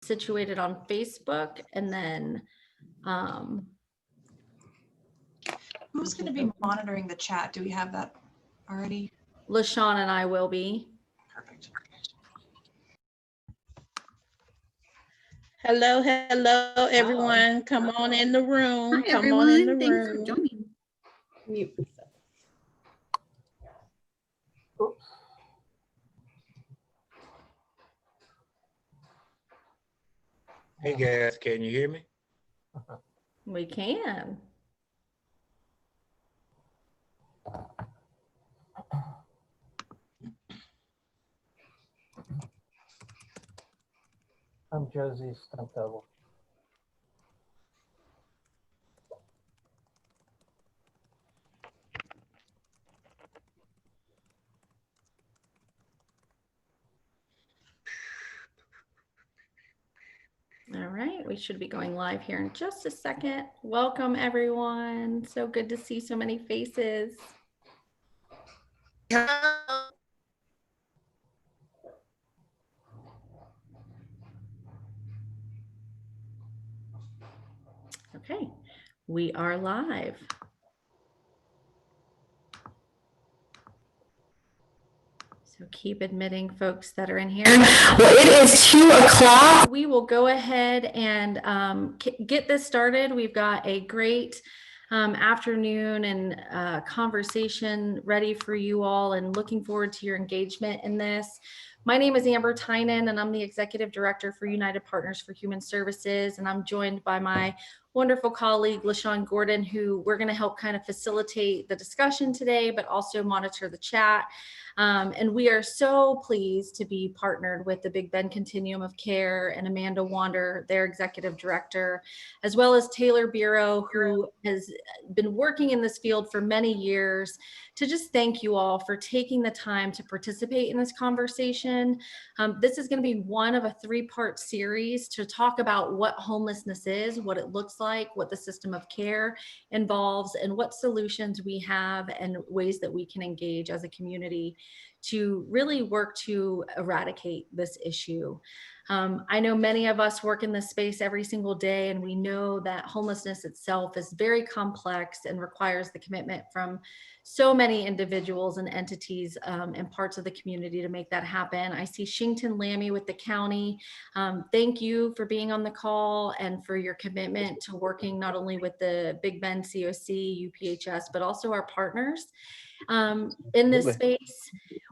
situated on Facebook, and then who's going to be monitoring the chat? Do we have that already? LaShawn and I will be. Perfect. Hello, everyone. Come on in the room. Hi, Come on in the everyone. Thanks room. for joining. Mute myself. Hey guys, can you hear me? We can. I'm Josie's stunt double. All right, we should be going live here in just a second. Welcome, everyone. So good to see so many faces. Okay, we are live. So keep admitting folks that are in here. Well, it is 2 o'clock. We will go ahead and get this started. We've got a great afternoon and conversation ready for you all, and looking forward to your engagement in this. My name is Amber Tynan, and I'm the Executive Director for United Partners for Human Services, and I'm joined by my wonderful colleague, LaShawn Gordon, who we're going to help kind of facilitate the discussion today, but also monitor the chat. And we are so pleased to be partnered with the Big Bend Continuum of Care and Amanda Wander, their Executive Director, as well as Taylor Bureau, who has been working in this field for many years, to just thank you all for taking the time to participate in this conversation. This is going to be one of a 3-part series to talk about what homelessness is, what it looks like, what the system of care involves, and what solutions we have and ways that we can engage as a community to really work to eradicate this issue. I know many of us work in this space every single day, and we know that homelessness itself is very complex and requires the commitment from so many individuals and entities and parts of the community to make that happen. I see Shington Lammy with the county. Thank you for being on the call and for your commitment to working not only with the Big Bend COC, UPHS, but also our partners in this space.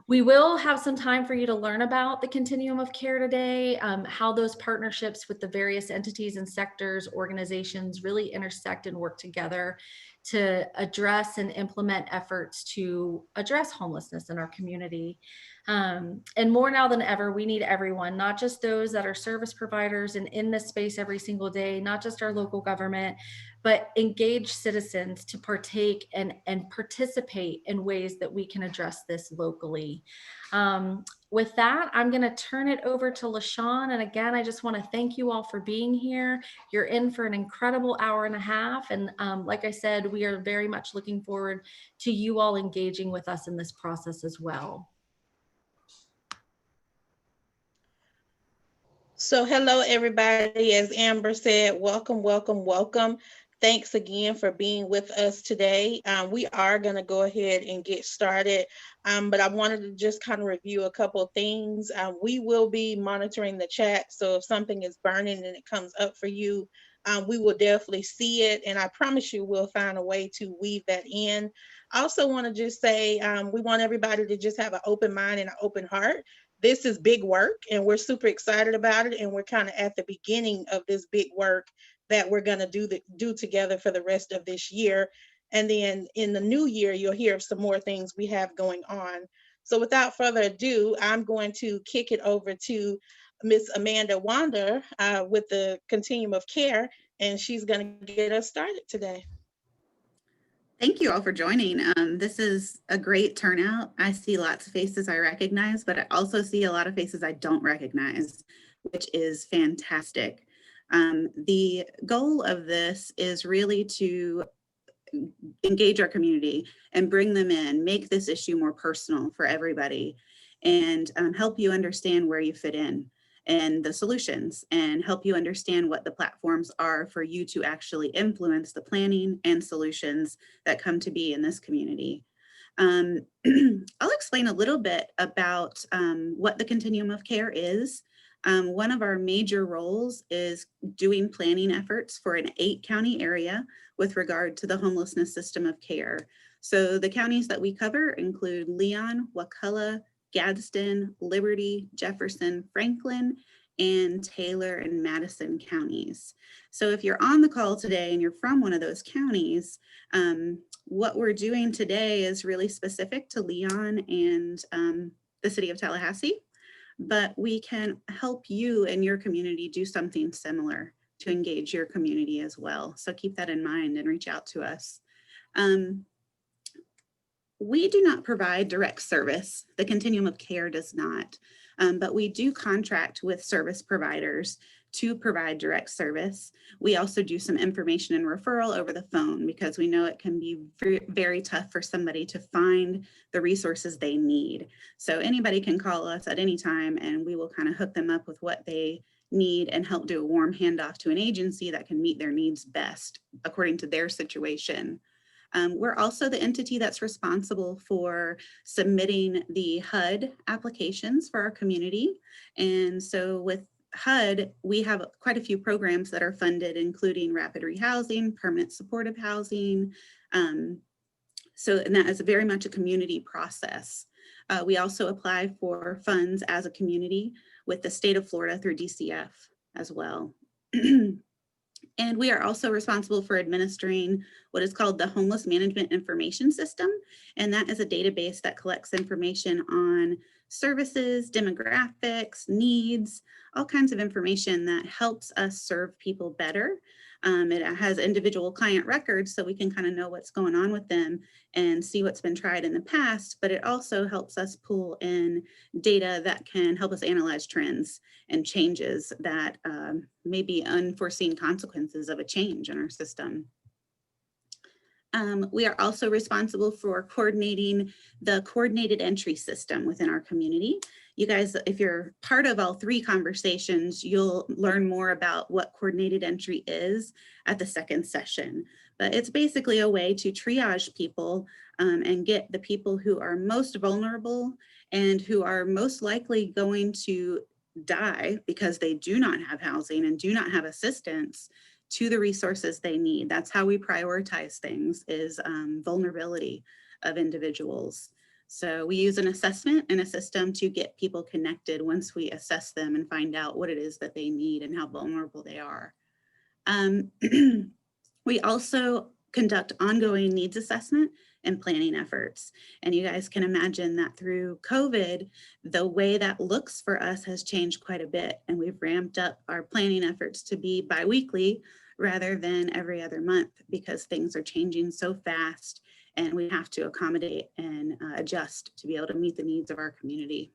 We will have some time for you to learn about the continuum of care today, how those partnerships with the various entities and sectors, organizations really intersect and work together to address and implement efforts to address homelessness in our community. And more now than ever, we need everyone, not just those that are service providers and in this space every single day, not just our local government, but engaged citizens to partake and participate in ways that we can address this locally. With that, I'm going to turn it over to LaShawn. And again, I just want to thank you all for being here. You're in for an incredible hour and a half. And like I said, we are very much looking forward to you all engaging with us in this process as well. So hello, everybody. As Amber said, welcome, welcome, welcome. Thanks again for being with us today. We are going to go ahead and get started, but I wanted to just kind of review a couple of things. We will be monitoring the chat, so if something is burning and it comes up for you, we will definitely see it, and I promise you we'll find a way to weave that in. I also want to just say we want everybody to just have an open mind and an open heart. This is big work, and we're super excited about it, and we're kind of at the beginning of this big work that we're going to do together for the rest of this year. And then in the new year, you'll hear of some more things we have going on. So without further ado, I'm going to kick it over to Miss Amanda Wander with the Continuum of Care, and she's going to get us started today. Thank you all for joining. This is a great turnout. I see lots of faces I recognize, but I also see a lot of faces I don't recognize, which is fantastic. The goal of this is really to engage our community and bring them in, make this issue more personal for everybody, and help you understand where you fit in. and the solutions and help you understand what the platforms are for you to actually influence the planning and solutions that come to be in this community. I'll explain a little bit about what the continuum of care is. One of our major roles is doing planning efforts for an 8-county area with regard to the homelessness system of care. So the counties that we cover include Leon, Wakulla, Gadsden, Liberty, Jefferson, Franklin, and Taylor and Madison counties. So if you're on the call today and you're from one of those counties, what we're doing today is really specific to Leon and the city of Tallahassee, but we can help you and your community do something similar to engage your community as well. So keep that in mind and reach out to us. We do not provide direct service. The continuum of care does not, but we do contract with service providers to provide direct service. We also do some information and referral over the phone because we know it can be very, very tough for somebody to find the resources they need. So anybody can call us at any time and we will kind of hook them up with what they need and help do a warm handoff to an agency that can meet their needs best according to their situation. We're also the entity that's responsible for submitting the HUD applications for our community. And so with HUD, we have quite a few programs that are funded, including rapid rehousing, permanent supportive housing. And that is very much a community process. We also apply for funds as a community with the state of Florida through DCF as well. And we are also responsible for administering what is called the Homeless Management Information System. And that is a database that collects information on services, demographics, needs, all kinds of information that helps us serve people better. It has individual client records so we can kind of know what's going on with them and see what's been tried in the past, but it also helps us pull in data that can help us analyze trends and changes that may be unforeseen consequences of a change in our system. We are also responsible for coordinating the coordinated entry system within our community. You guys, if you're part of all 3 conversations, you'll learn more about what coordinated entry is at the second session. But it's basically a way to triage people and get the people who are most vulnerable and who are most likely going to die because they do not have housing and do not have assistance to the resources they need. That's how we prioritize things, is vulnerability of individuals. So we use an assessment and a system to get people connected once we assess them and find out what it is that they need and how vulnerable they are. We also conduct ongoing needs assessment and planning efforts. And you guys can imagine that through COVID, the way that looks for us has changed quite a bit. And we've ramped up our planning efforts to be bi-weekly rather than every other month because things are changing so fast and we have to accommodate and adjust to be able to meet the needs of our community.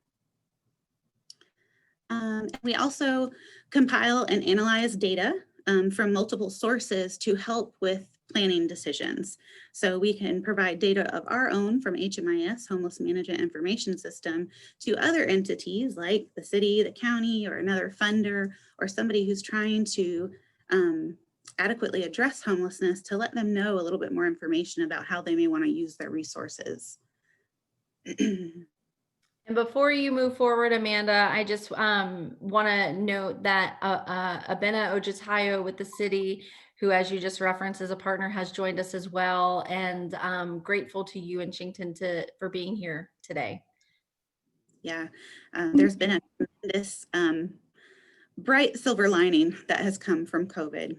We also compile and analyze data from multiple sources to help with planning decisions. So we can provide data of our own from HMIS, Homeless Management Information System, to other entities like the city, the county, or another funder, or somebody who's trying to adequately address homelessness, to let them know a little bit more information about how they may want to use their resources. And before you move forward, Amanda, I just want to note that Abena Ojitayo with the city, who, as you just referenced, is a partner, has joined us as well. And I'm grateful to you and Shington for being here today. Yeah, there's been a tremendous bright silver lining that has come from COVID,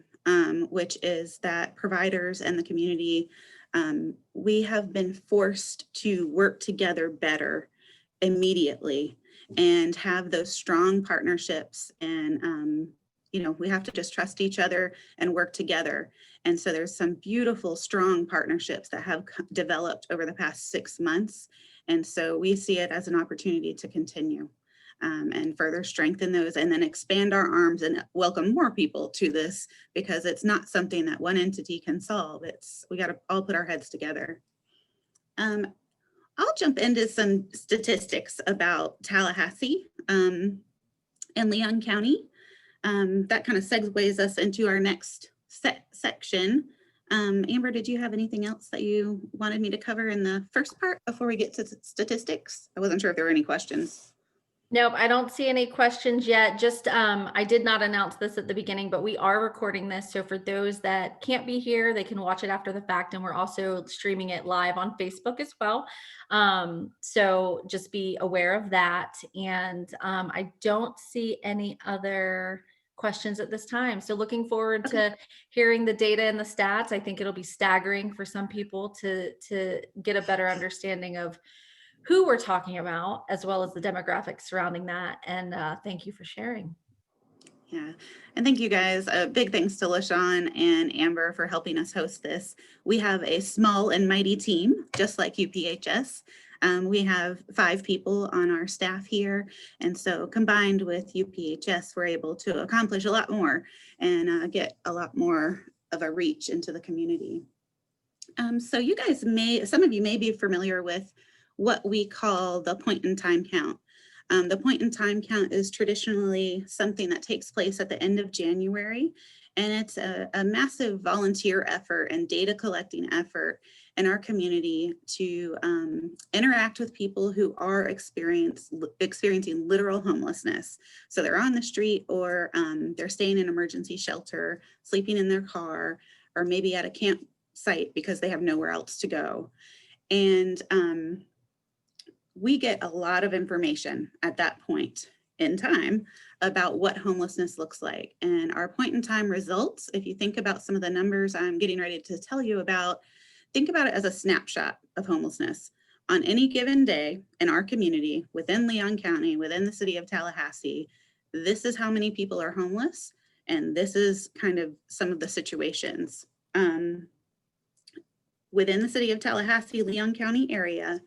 which is that providers and the community, we have been forced to work together better immediately and have those strong partnerships. And, we have to just trust each other and work together. And so there's some beautiful, strong partnerships that have developed over the past 6 months. And so we see it as an opportunity to continue and further strengthen those and then expand our arms and welcome more people to this, because it's not something that one entity can solve. We got to all put our heads together. I'll jump into some statistics about Tallahassee. in Leon County. That kind of segues us into our next section. Amber, did you have anything else that you wanted me to cover in the first part before we get to statistics? I wasn't sure if there were any questions. Nope, I don't see any questions yet. Just, I did not announce this at the beginning, but we are recording this. So for those that can't be here, they can watch it after the fact. And we're also streaming it live on Facebook as well. So just be aware of that. And I don't see any other questions at this time. So looking forward to hearing the data and the stats. I think it'll be staggering for some people to get a better understanding of who we're talking about, as well as the demographics surrounding that. And thank you for sharing. Yeah, and thank you guys. Big thanks to LaShawn and Amber for helping us host this. We have a small and mighty team, just like UPHS. We have 5 people on our staff here. And so combined with UPHS, we're able to accomplish a lot more and get a lot more of a reach into the community. So you guys some of you may be familiar with what we call the point in time count. The point in time count is traditionally something that takes place at the end of January, and it's a massive volunteer effort and data collecting effort in our community to interact with people who are experiencing literal homelessness. So they're on the street, or they're staying in emergency shelter, sleeping in their car, or maybe at a campsite because they have nowhere else to go. And we get a lot of information at that point in time about what homelessness looks like. And our point in time results, if you think about some of the numbers I'm getting ready to tell you about, think about it as a snapshot of homelessness. On any given day in our community, within Leon County, within the city of Tallahassee, this is how many people are homeless. And this is kind of some of the situations. Within the city of Tallahassee, Leon County area,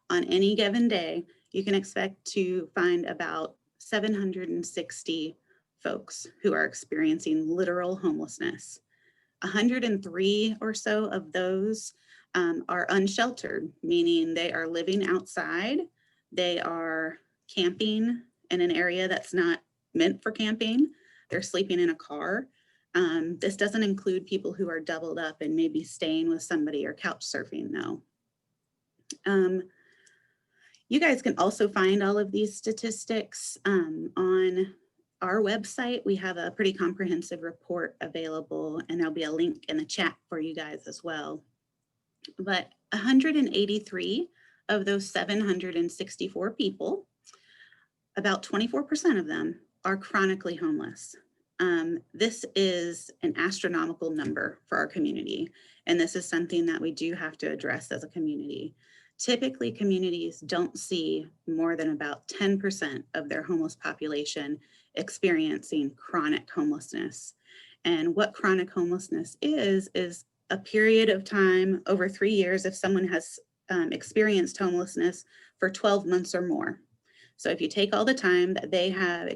on any given day, you can expect to find about 760 folks who are experiencing literal homelessness. 103 or so of those are unsheltered, meaning they are living outside. They are camping in an area that's not meant for camping. They're sleeping in a car. This doesn't include people who are doubled up and maybe staying with somebody or couch surfing, though. You guys can also find all of these statistics on our website. We have a pretty comprehensive report available, and there'll be a link in the chat for you guys as well. But 183 of those 764 people, about 24% of them are chronically homeless. This is an astronomical number for our community, and this is something that we do have to address as a community. Typically, communities don't see more than about 10% of their homeless population experiencing chronic homelessness. And what chronic homelessness is a period of time over 3 years if someone has experienced homelessness for 12 months or more. So if you take all the time that they have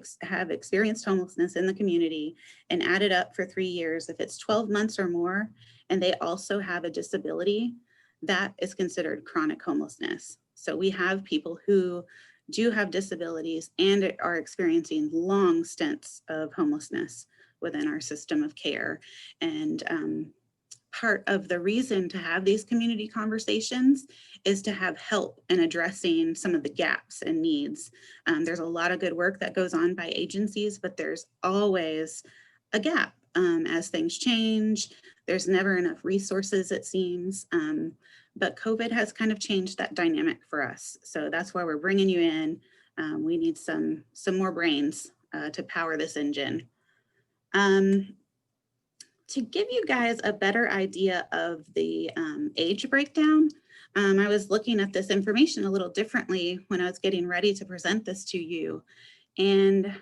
experienced homelessness in the community and add it up for 3 years, if it's 12 months or more, and they also have a disability, that is considered chronic homelessness. So we have people who do have disabilities and are experiencing long stints of homelessness within our system of care. And part of the reason to have these community conversations is to have help in addressing some of the gaps and needs. There's a lot of good work that goes on by agencies, but there's always a gap as things change. There's never enough resources, it seems. But COVID has kind of changed that dynamic for us. So that's why we're bringing you in. We need some more brains to power this engine. To give you guys a better idea of the age breakdown, I was looking at this information a little differently when I was getting ready to present this to you. And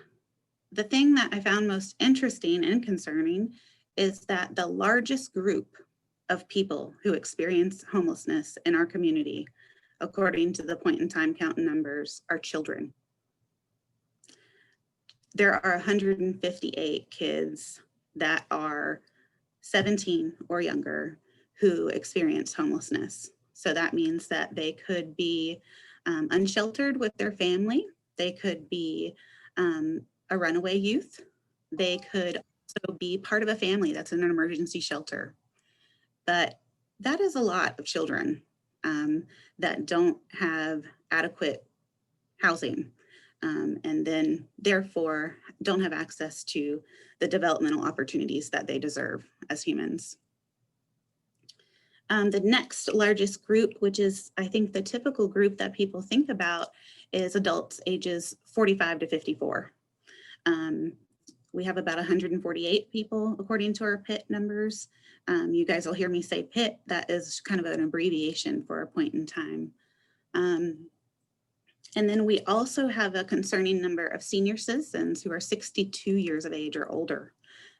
the thing that I found most interesting and concerning is that the largest group of people who experience homelessness in our community, according to the point in time count numbers, are children. There are 158 kids that are 17 or younger who experience homelessness. So that means that they could be unsheltered with their family. They could be a runaway youth. They could also be part of a family that's in an emergency shelter. But that is a lot of children that don't have adequate housing and then therefore don't have access to the developmental opportunities that they deserve as humans. The next largest group, which is I think the typical group that people think about, is adults ages 45 to 54. We have about 148 people according to our PIT numbers. You guys will hear me say PIT, that is kind of an abbreviation for a point in time. And then we also have a concerning number of senior citizens who are 62 years of age or older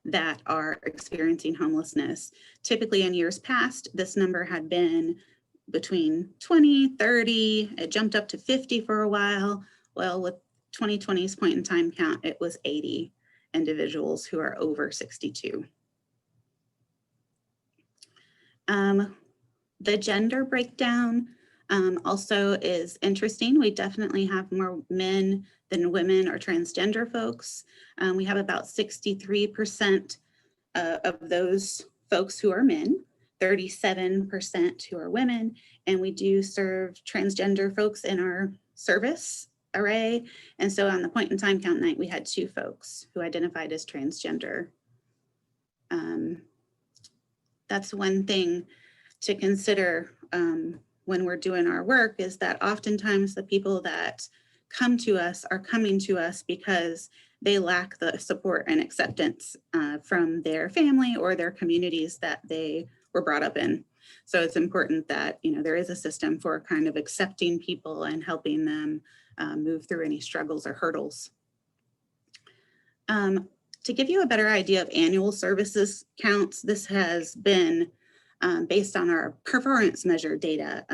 that are experiencing homelessness. Typically in years past, this number had been between 20, 30, it jumped up to 50 for a while. Well, with 2020's point in time count, it was 80 individuals who are over 62. The gender breakdown also is interesting. We definitely have more men than women or transgender folks. We have about 63% of those folks who are men, 37% who are women, and we do serve transgender folks in our service array. And so on the point in time count night, we had 2 folks who identified as transgender. That's one thing to consider when we're doing our work, is that oftentimes the people that come to us are coming to us because they lack the support and acceptance from their family or their communities that they were brought up in. So it's important that, you know, there is a system for kind of accepting people and helping them move through any struggles or hurdles. To give you a better idea of annual services counts, this has been based on our performance measure data.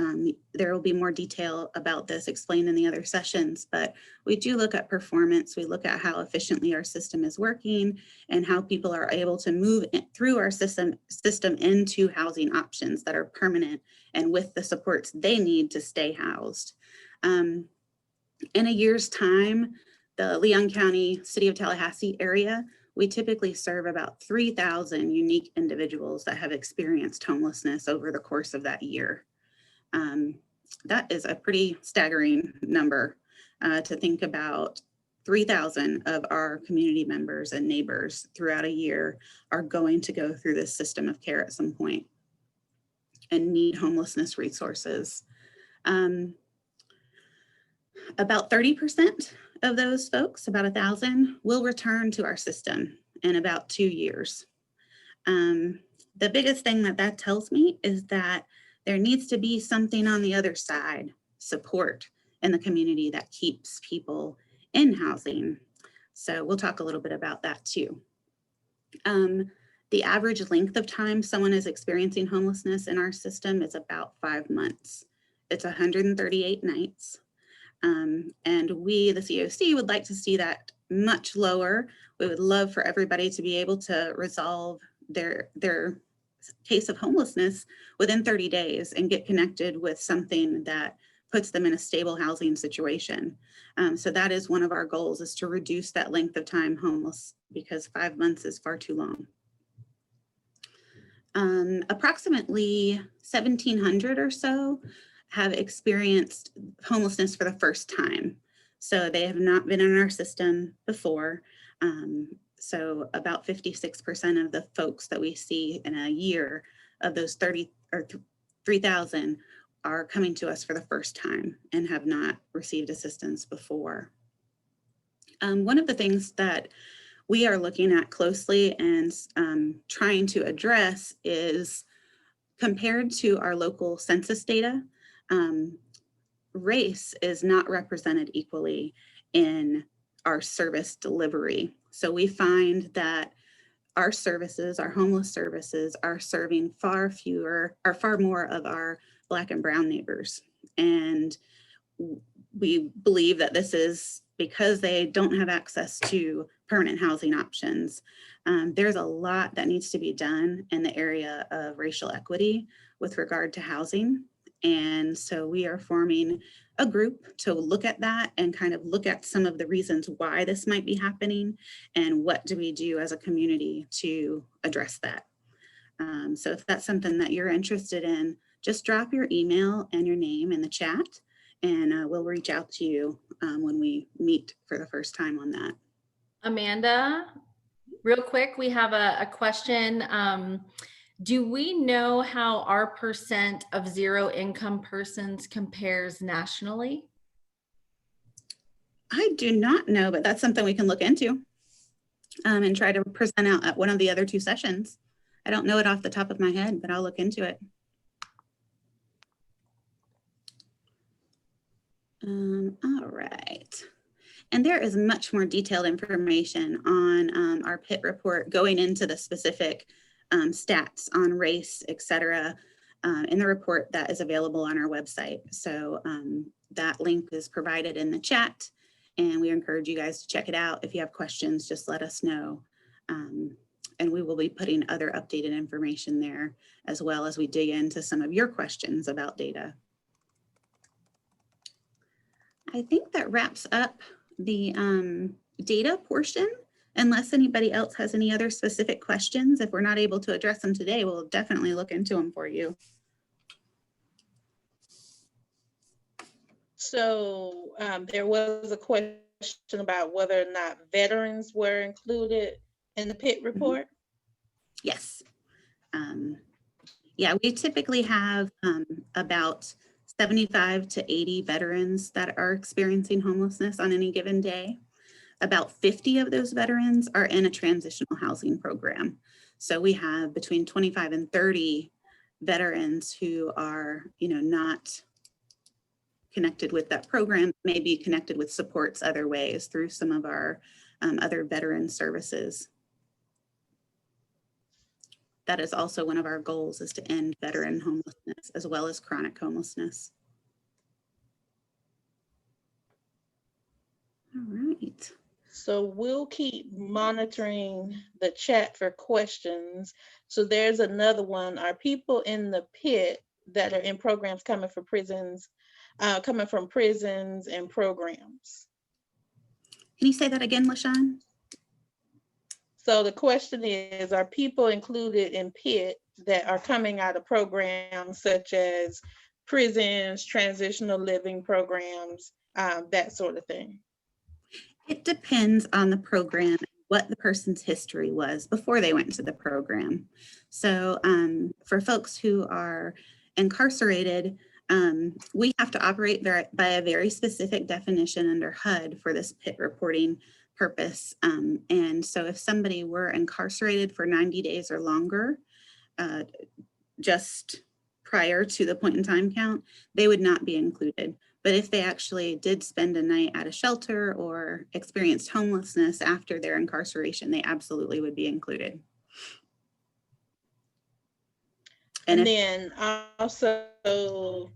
There will be more detail about this explained in the other sessions, but we do look at performance. We look at how efficiently our system is working and how people are able to move through our system into housing options that are permanent and with the supports they need to stay housed. In a year's time, the Leon County, City of Tallahassee area, we typically serve about 3,000 unique individuals that have experienced homelessness over the course of that year. That is a pretty staggering number to think about. 3,000 of our community members and neighbors throughout a year are going to go through this system of care at some point and need homelessness resources. About 30% of those folks, about 1,000, will return to our system in about 2 years. The biggest thing that tells me is that there needs to be something on the other side, support in the community that keeps people in housing. So we'll talk a little bit about that too. The average length of time someone is experiencing homelessness in our system is about 5 months. It's 138 nights. And we, the COC, would like to see that much lower. We would love for everybody to be able to resolve their case of homelessness within 30 days and get connected with something that puts them in a stable housing situation. So that is one of our goals, is to reduce that length of time homeless, because 5 months is far too long. Approximately 1,700 or so have experienced homelessness for the first time. So they have not been in our system before. So about 56% of the folks that we see in a year of those 3,000 are coming to us for the first time and have not received assistance before. One of the things that we are looking at closely and trying to address is, compared to our local census data, race is not represented equally in our service delivery. So we find that our services, our homeless services, are serving far more of our Black and brown neighbors. And we believe that this is because they don't have access to permanent housing options. There's a lot that needs to be done in the area of racial equity with regard to housing. And so we are forming a group to look at that and kind of look at some of the reasons why this might be happening and what do we do as a community to address that. So if that's something that you're interested in, just drop your email and your name in the chat, and we'll reach out to you when we meet for the first time on that. Amanda, real quick, we have a question. Do we know how our percent of zero income persons compares nationally? I do not know, but that's something we can look into and try to present out at one of the other 2 sessions. I don't know it off the top of my head, but I'll look into it. All right. And there is much more detailed information on our PIT report going into the specific stats on race, et cetera, in the report that is available on our website. So that link is provided in the chat, and we encourage you guys to check it out. If you have questions, just let us know. And we will be putting other updated information there as well as we dig into some of your questions about data. I think that wraps up the data portion, unless anybody else has any other specific questions. If we're not able to address them today, we'll definitely look into them for you. So there was a question about whether or not veterans were included in the PIT report. Yes. Yeah, we typically have about 75 to 80 veterans that are experiencing homelessness on any given day. About 50 of those veterans are in a transitional housing program. So we have between 25 and 30 veterans who are, not connected with that program, may be connected with supports other ways through some of our other veteran services. That is also one of our goals, is to end veteran homelessness as well as chronic homelessness. All right. So we'll keep monitoring the chat for questions. So there's another one. Are people in the PIT that are in programs coming from prisons and programs? Can you say that again, LaShawn? So the question is, are people included in PIT that are coming out of programs such as prisons, transitional living programs, that sort of thing? It depends on the program, what the person's history was before they went to the program. So for folks who are incarcerated, we have to operate by a very specific definition under HUD for this PIT reporting purpose. And so if somebody were incarcerated for 90 days or longer, just prior to the point in time count, they would not be included. But if they actually did spend a night at a shelter or experienced homelessness after their incarceration, they absolutely would be included. And then also,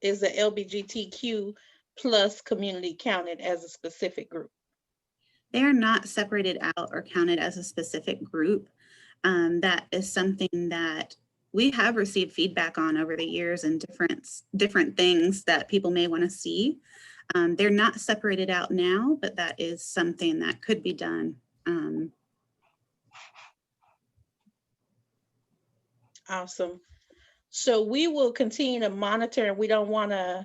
is the LGBTQ plus community counted as a specific group? They are not separated out or counted as a specific group. That is something that we have received feedback on over the years, and different things that people may want to see. They're not separated out now, but that is something that could be done. Awesome. So we will continue to monitor, and we don't want to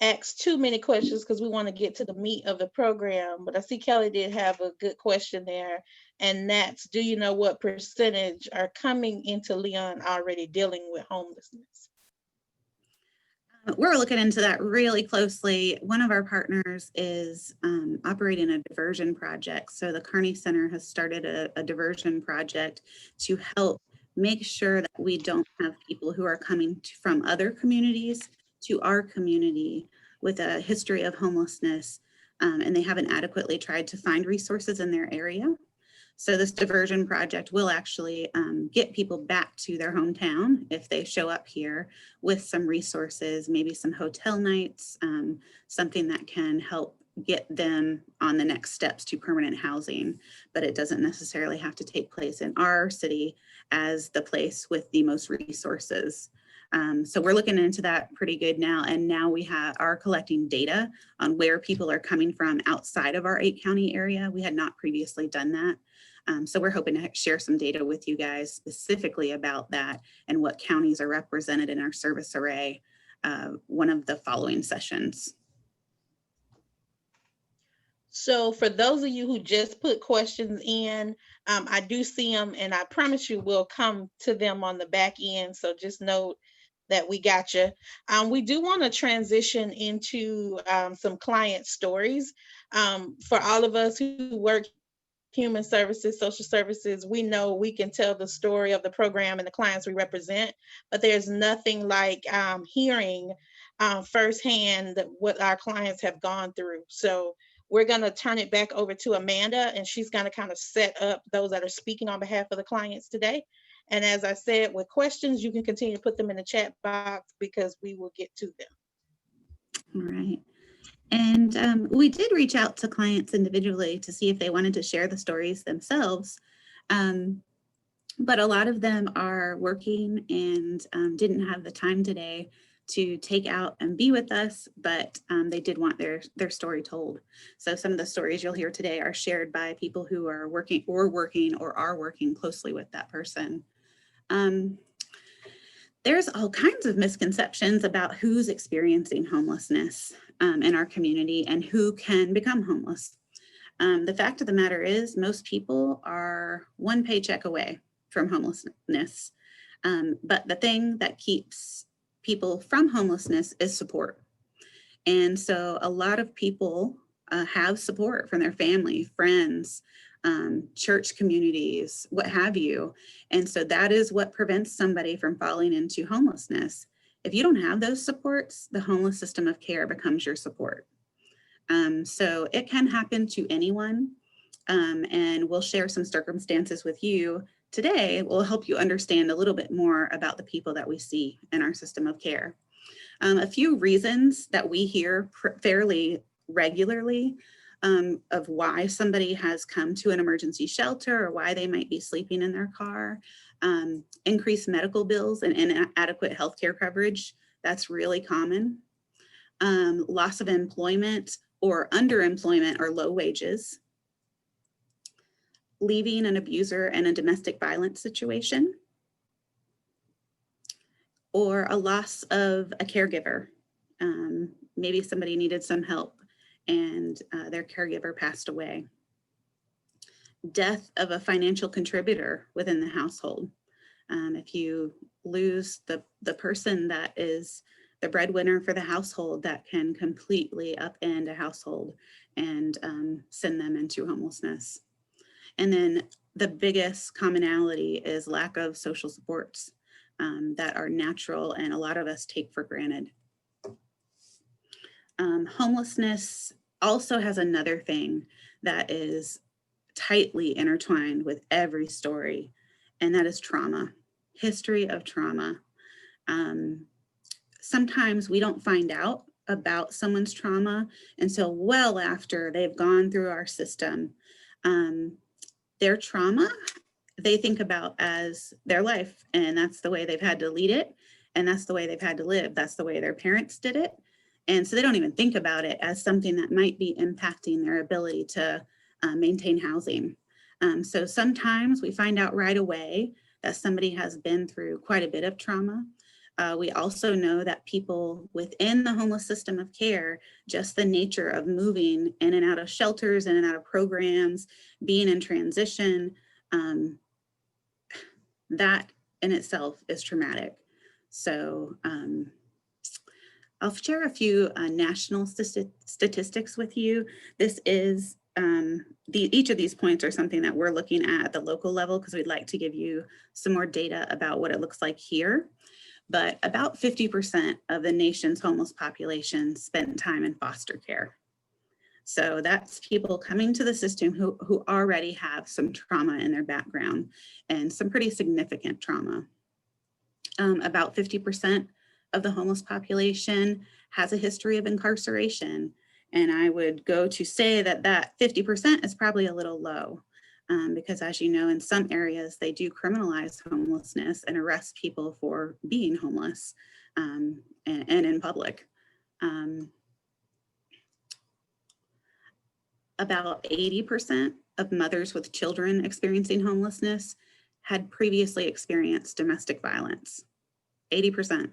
ask too many questions because we want to get to the meat of the program. But I see Kelly did have a good question there, and that's, do you know what percentage are coming into Leon already dealing with homelessness? We're looking into that really closely. One of our partners is operating a diversion project. So the Kearney Center has started a diversion project to help make sure that we don't have people who are coming from other communities to our community with a history of homelessness, and they haven't adequately tried to find resources in their area. So this diversion project will actually get people back to their hometown if they show up here with some resources, maybe some hotel nights, something that can help get them on the next steps to permanent housing. But it doesn't necessarily have to take place in our city as the place with the most resources. So we're looking into that pretty good now. And now we are collecting data on where people are coming from outside of our 8-county area. We had not previously done that. So we're hoping to share some data with you guys specifically about that and what counties are represented in our service array, one of the following sessions. So for those of you who just put questions in, I do see them, and I promise you we'll come to them on the back end. So just note that we got you. We do want to transition into some client stories. For all of us who work human services, social services, we know we can tell the story of the program and the clients we represent, but there's nothing like hearing firsthand what our clients have gone through. So we're going to turn it back over to Amanda, and she's going to kind of set up those that are speaking on behalf of the clients today. And as I said, with questions, you can continue to put them in the chat box because we will get to them. All right. And we did reach out to clients individually to see if they wanted to share the stories themselves. But a lot of them are working and didn't have the time today to take out and be with us, but they did want their story told. So some of the stories you'll hear today are shared by people who are working or are working closely with that person. There's all kinds of misconceptions about who's experiencing homelessness in our community and who can become homeless. The fact of the matter is most people are one paycheck away from homelessness. But the thing that keeps people from homelessness is support. And so a lot of people have support from their family, friends, church communities, what have you. And so that is what prevents somebody from falling into homelessness. If you don't have those supports, the homeless system of care becomes your support. So it can happen to anyone. And we'll share some circumstances with you today. Will help you understand a little bit more about the people that we see in our system of care. A few reasons that we hear fairly regularly of why somebody has come to an emergency shelter or why they might be sleeping in their car. Increased medical bills and inadequate healthcare coverage. That's really common. Loss of employment or underemployment or low wages. Leaving an abuser in a domestic violence situation. Or a loss of a caregiver. Maybe somebody needed some help and their caregiver passed away. Death of a financial contributor within the household. If you lose the person that is the breadwinner for the household, that can completely upend a household and send them into homelessness. And then the biggest commonality is lack of social supports that are natural and a lot of us take for granted. Homelessness also has another thing that is tightly intertwined with every story, and that is trauma, history of trauma. Sometimes we don't find out about someone's trauma until well after they've gone through our system. Their trauma, they think about as their life, and that's the way they've had to lead it, and that's the way they've had to live. That's the way their parents did it. And so they don't even think about it as something that might be impacting their ability to maintain housing. So sometimes we find out right away that somebody has been through quite a bit of trauma. We also know that people within the homeless system of care, just the nature of moving in and out of shelters, in and out of programs, being in transition, that in itself is traumatic. So I'll share a few national statistics with you. This is, each of these points are something that we're looking at the local level because we'd like to give you some more data about what it looks like here. But about 50% of the nation's homeless population spent time in foster care. So that's people coming to the system who already have some trauma in their background and some pretty significant trauma. About 50% of the homeless population has a history of incarceration. And I would go to say that 50% is probably a little low. because as you know, in some areas, they do criminalize homelessness and arrest people for being homeless and in public. About 80% of mothers with children experiencing homelessness had previously experienced domestic violence. 80%.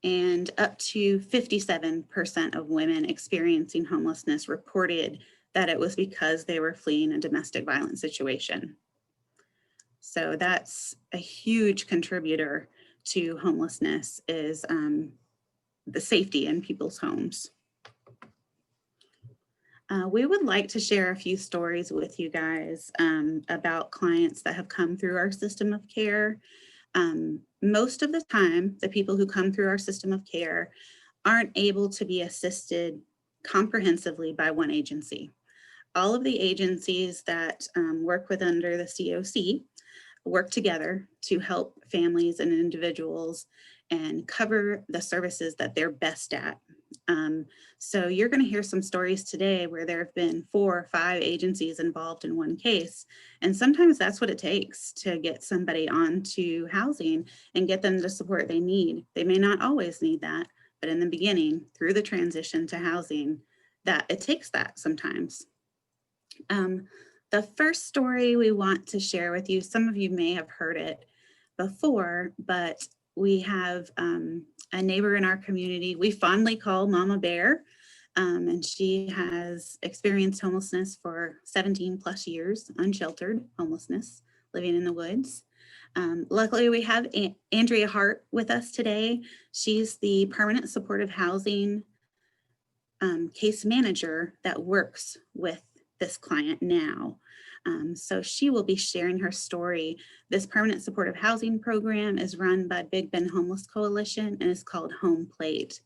And up to 57% of women experiencing homelessness reported that it was because they were fleeing a domestic violence situation. So that's a huge contributor to homelessness, is the safety in people's homes. We would like to share a few stories with you guys about clients that have come through our system of care. Most of the time, the people who come through our system of care aren't able to be assisted comprehensively by one agency. All of the agencies that work with under the COC work together to help families and individuals and cover the services that they're best at. So you're going to hear some stories today where there have been 4 or 5 agencies involved in one case. And sometimes that's what it takes to get somebody onto housing and get them the support they need. They may not always need that, but in the beginning, through the transition to housing, that it takes that sometimes. The first story we want to share with you, some of you may have heard it before, but we have a neighbor in our community we fondly call Mama Bear, and she has experienced homelessness for 17 plus years, unsheltered homelessness, living in the woods. Luckily, we have Andrea Hart with us today. She's the permanent supportive housing case manager that works with this client now. So she will be sharing her story. This permanent supportive housing program is run by Big Bend Homeless Coalition and is called Home Plate.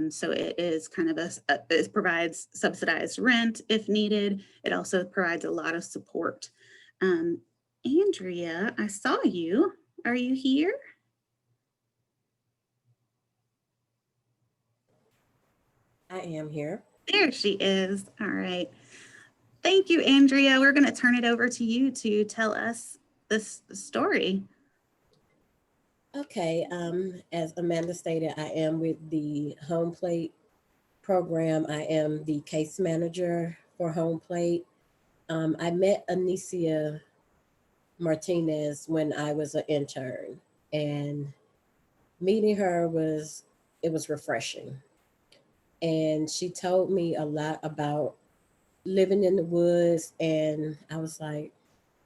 So it is kind of it provides subsidized rent if needed. It also provides a lot of support. Andrea, I saw you. Are you here? I am here. There she is. All right. Thank you, Andrea. We're going to turn it over to you to tell us this story. Okay, as Amanda stated, I am with the Home Plate program. I am the case manager for Home Plate. I met Anicia Martinez when I was an intern, and meeting her was refreshing. And she told me a lot about living in the woods, and I was like,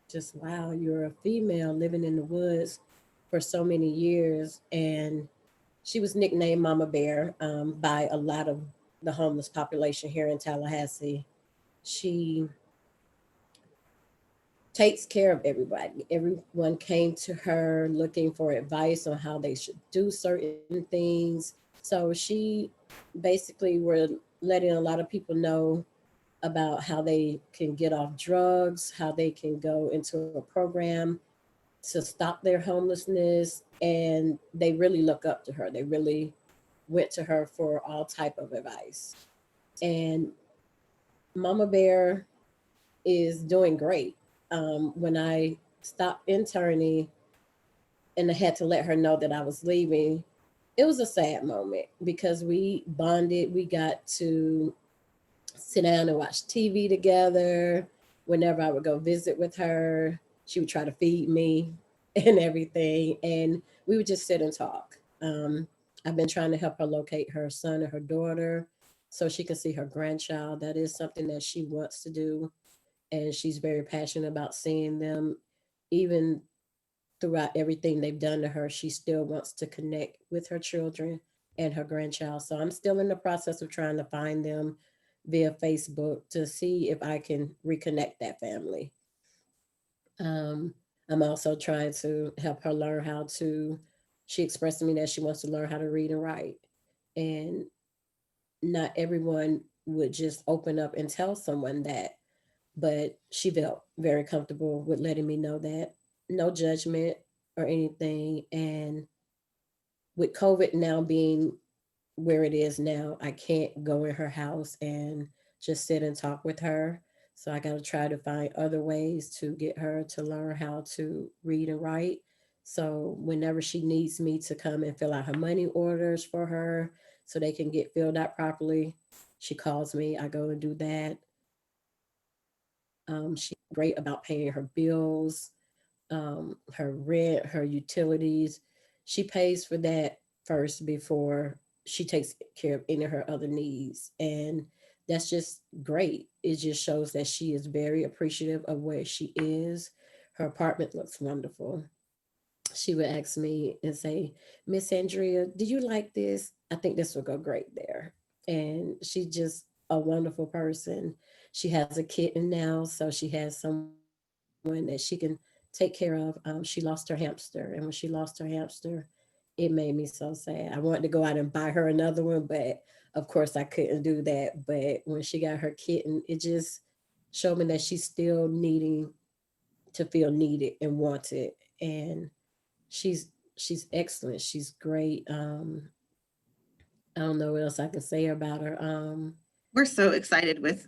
just wow, you're a female living in the woods for so many years. And she was nicknamed Mama Bear by a lot of the homeless population here in Tallahassee. She takes care of everybody. Everyone came to her looking for advice on how they should do certain things. So she basically were letting a lot of people know about how they can get off drugs, how they can go into a program to stop their homelessness. And they really look up to her. They really went to her for all type of advice. And Mama Bear is doing great. When I stopped interning and I had to let her know that I was leaving, it was a sad moment because we bonded. We got to sit down and watch TV together. Whenever I would go visit with her, she would try to feed me and everything. And we would just sit and talk. I've been trying to help her locate her son and her daughter so she can see her grandchild. That is something that she wants to do. And she's very passionate about seeing them. Even throughout everything they've done to her, she still wants to connect with her children and her grandchild. So I'm still in the process of trying to find them via Facebook to see if I can reconnect that family. I'm also trying to help her learn how to, she expressed to me that she wants to learn how to read and write. And not everyone would just open up and tell someone that, but she felt very comfortable with letting me know that. No judgment or anything. And with COVID now being where it is now, I can't go in her house and just sit and talk with her. So I got to try to find other ways to get her to learn how to read and write. So whenever she needs me to come and fill out her money orders for her so they can get filled out properly, she calls me. I go and do that. She's great about paying her bills, her rent, her utilities. She pays for that first before she takes care of any of her other needs. And that's just great. It just shows that she is very appreciative of where she is. Her apartment looks wonderful. She would ask me and say, Miss Andrea, do you like this? I think this will go great there. And she's just a wonderful person. She has a kitten now, so she has someone that she can take care of. She lost her hamster, and when she lost her hamster, it made me so sad. I wanted to go out and buy her another one, but of course I couldn't do that. But when she got her kitten, it just showed me that she's still needing to feel needed and wanted. And she's she's excellent. She's great. I don't know what else I can say about her. We're so excited with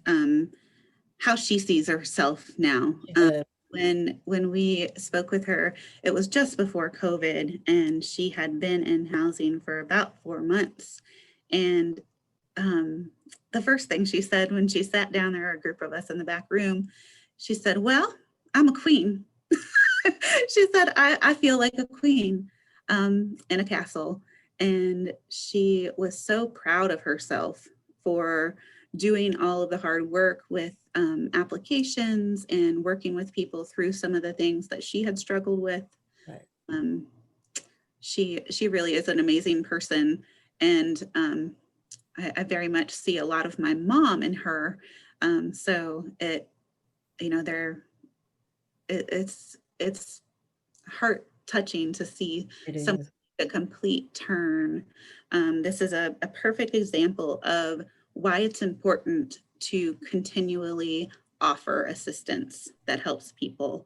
how she sees herself now. Uh, When we spoke with her, it was just before COVID, and she had been in housing for about 4 months. And the first thing she said when she sat down, there were a group of us in the back room, she said, "Well, I'm a queen." She said, I feel like a queen in a castle. And she was so proud of herself for doing all of the hard work with applications and working with people through some of the things that she had struggled with. Right. She really is an amazing person. And I very much see a lot of my mom in her. So it's heart touching to see It some is. a complete turn. This is a perfect example of why it's important to continually offer assistance that helps people.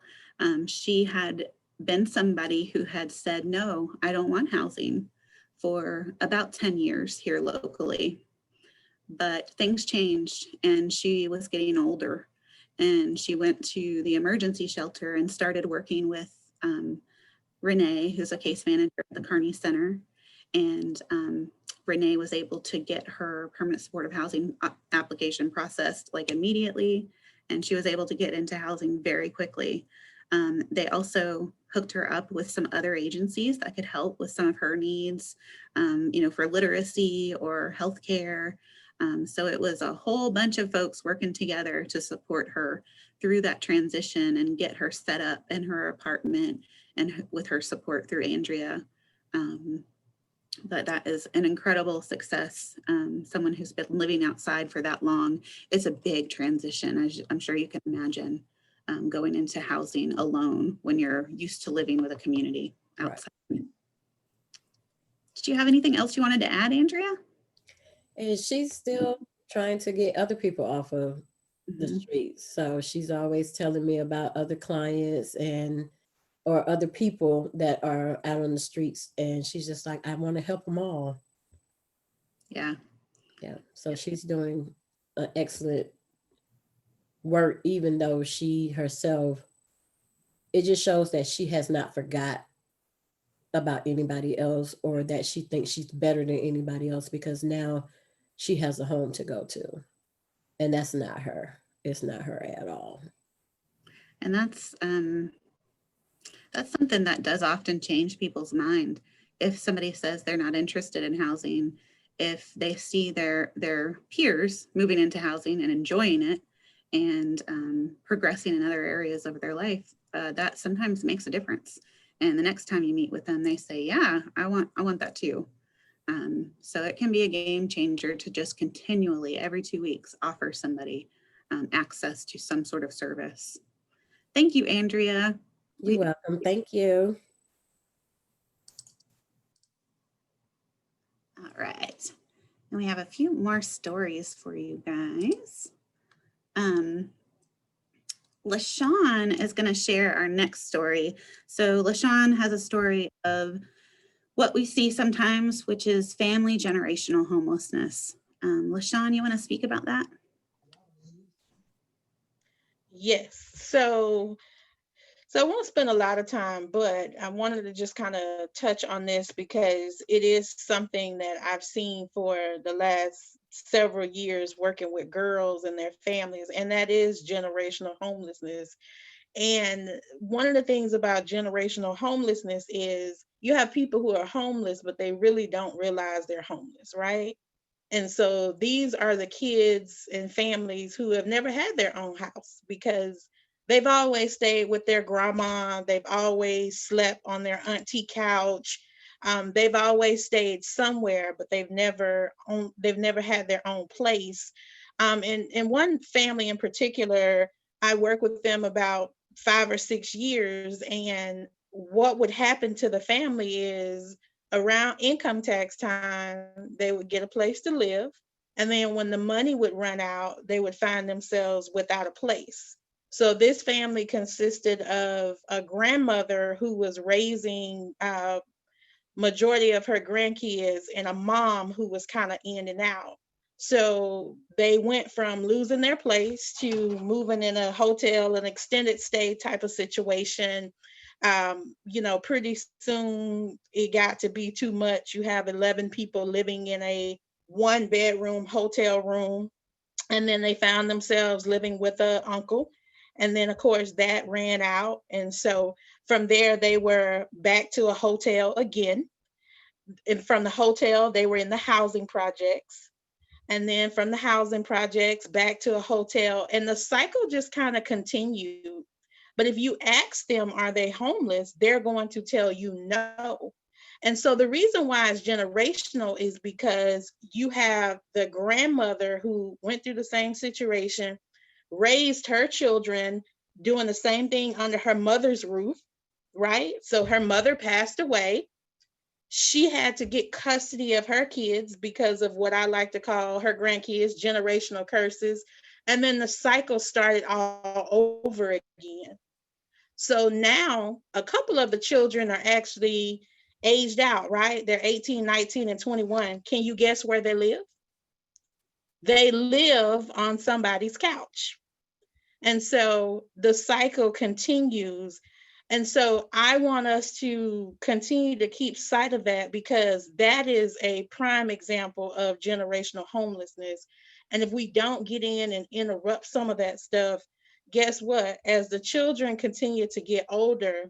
She had been somebody who had said, "No, I don't want housing," for about 10 years here locally. But things changed, and she was getting older, and she went to the emergency shelter and started working with Renee, who's a case manager at the Kearney Center. And Renee was able to get her permanent supportive housing application processed like immediately, and she was able to get into housing very quickly. They also hooked her up with some other agencies that could help with some of her needs, for literacy or healthcare. So it was a whole bunch of folks working together to support her through that transition and get her set up in her apartment, and with her support through Andrea. But that is an incredible success. Someone who's been living outside for that long, it's a big transition, as I'm sure you can imagine, going into housing alone when you're used to living with a community outside. Right. Did you have anything else you wanted to add, Andrea? And she's still trying to get other people off of the streets. So she's always telling me about other clients or other people that are out on the streets. And she's just like, I want to help them all. Yeah. Yeah. So she's doing an excellent work, even though she herself, it just shows that she has not forgot about anybody else, or that she thinks she's better than anybody else because now she has a home to go to. And that's not her. It's not her at all. And that's something that does often change people's mind. If somebody says they're not interested in housing, if they see their peers moving into housing and enjoying it and progressing in other areas of their life, that sometimes makes a difference. And the next time you meet with them, they say, "Yeah, I want that too." So it can be a game changer to just continually, every 2 weeks, offer somebody access to some sort of service. Thank you, Andrea. You're welcome. Thank you. All right. And we have a few more stories for you guys. LaShawn is going to share our next story. So LaShawn has a story of what we see sometimes, which is family generational homelessness. LaShawn, you want to speak about that? Yes. So I won't spend a lot of time, but I wanted to just kind of touch on this because it is something that I've seen for the last several years working with girls and their families, and that is generational homelessness. And one of the things about generational homelessness is you have people who are homeless, but they really don't realize they're homeless, right? And so these are the kids and families who have never had their own house because they've always stayed with their grandma. They've always slept on their auntie couch. They've always stayed somewhere, but they've never had their own place. And one family in particular, I worked with them about 5 or 6 years, and what would happen to the family is around income tax time, they would get a place to live. And then when the money would run out, they would find themselves without a place. So this family consisted of a grandmother who was raising majority of her grandkids and a mom who was kind of in and out. So they went from losing their place to moving in a hotel, an extended stay type of situation. Pretty soon it got to be too much. You have 11 people living in a 1 bedroom hotel room. And then they found themselves living with an uncle. And then, of course, that ran out. And so from there, they were back to a hotel again. And from the hotel, they were in the housing projects. And then from the housing projects back to a hotel. And the cycle just kind of continued. But if you ask them, are they homeless? They're going to tell you no. And so the reason why it's generational is because you have the grandmother who went through the same situation, raised her children, doing the same thing under her mother's roof, right? So her mother passed away. She had to get custody of her kids because of what I like to call her grandkids, generational curses. And then the cycle started all over again. So now a couple of the children are actually aged out, right? They're 18, 19, and 21. Can you guess where they live? They live on somebody's couch. And so the cycle continues. And so I want us to continue to keep sight of that because that is a prime example of generational homelessness. And if we don't get in and interrupt some of that stuff, guess what? As the children continue to get older,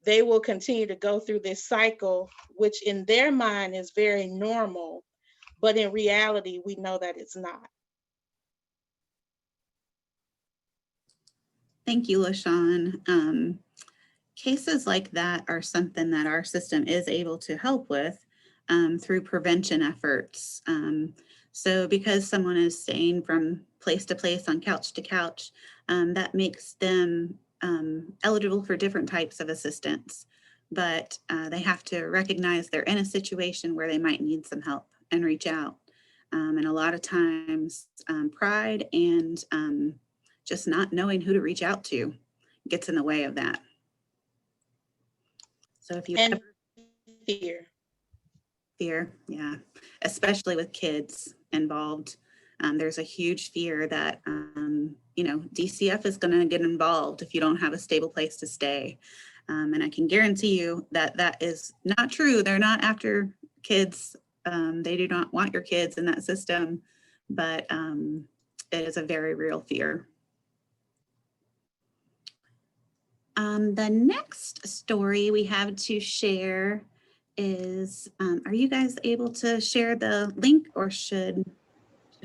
they will continue to go through this cycle, which in their mind is very normal. But in reality, we know that it's not. Thank you, LaShawn. Cases like that are something that our system is able to help with through prevention efforts. So because someone is staying from place to place on couch to couch, that makes them eligible for different types of assistance. But they have to recognize they're in a situation where they might need some help and reach out. And a lot of times pride and just not knowing who to reach out to gets in the way of that. So if you And fear, yeah, especially with kids involved, there's a huge fear that, DCF is going to get involved if you don't have a stable place to stay. And I can guarantee you that that is not true. They're not after kids. They do not want your kids in that system, but it is a very real fear. The next story we have to share is, are you guys able to share the link or should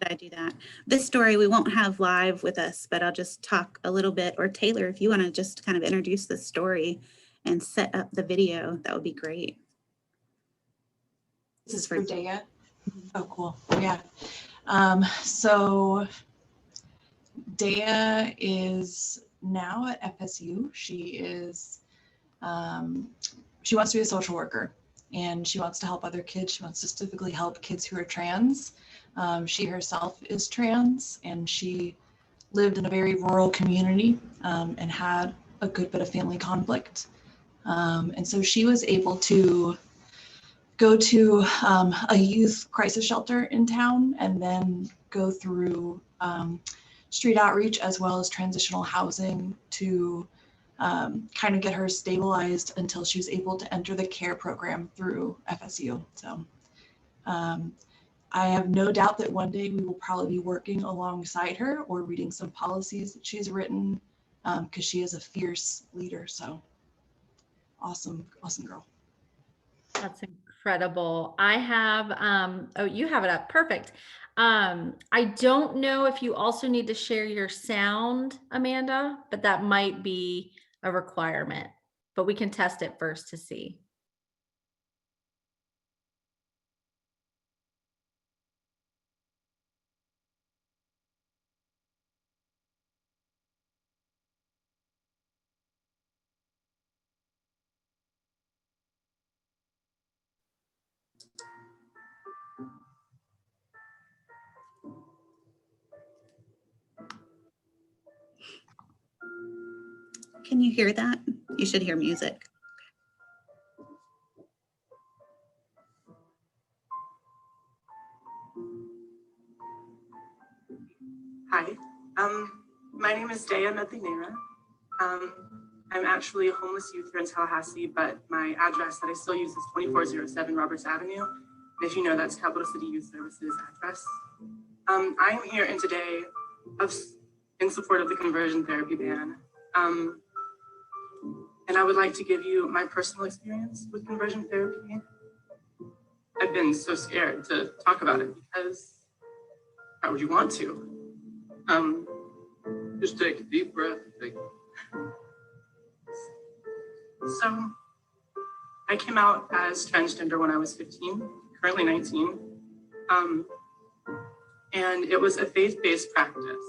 I do that? This story we won't have live with us, but I'll just talk a little bit, or Taylor, if you want to just kind of introduce the story and set up the video, that would be great. This is for Daya. Oh, cool. Yeah. So Daya is now at FSU. She wants to be a social worker and she wants to help other kids. She wants to specifically help kids who are trans. She herself is trans and she lived in a very rural community and had a good bit of family conflict. And so she was able to go to a youth crisis shelter in town and then go through street outreach as well as transitional housing to kind of get her stabilized until she was able to enter the care program through FSU. So I have no doubt that one day we will probably be working alongside her or reading some policies that she's written because she is a fierce leader. So awesome, awesome girl. That's incredible. I have, oh, you have it up. Perfect. I don't know if you also need to share your sound, Amanda, but that might be a requirement, but we can test it first to see. Can you hear that? You should hear music. Hi, my name is Dea Medlinera. I'm actually a homeless youth here in Tallahassee, but my address that I still use is 2407 Roberts Avenue. And if you know, that's Capital City Youth Services address. I'm here in today in support of the conversion therapy ban. And I would like to give you my personal experience with conversion therapy. I've been so scared to talk about it because how would you want to? Just take a deep breath. So I came out as transgender when I was 15, currently 19. And it was a faith-based practice.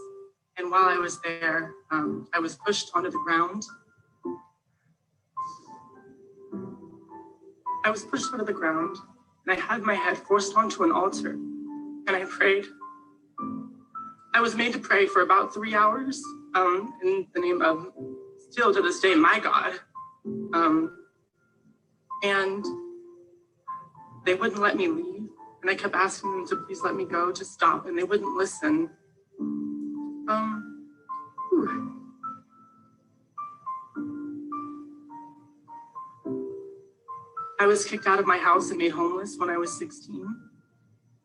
And while I was there, I was pushed onto the ground. I was pushed onto the ground and I had my head forced onto an altar and I prayed. I was made to pray for about 3 hours in the name of, still to this day, my God. And they wouldn't let me leave. And I kept asking them to please let me go, to stop, and they wouldn't listen. I was kicked out of my house and made homeless when I was 16.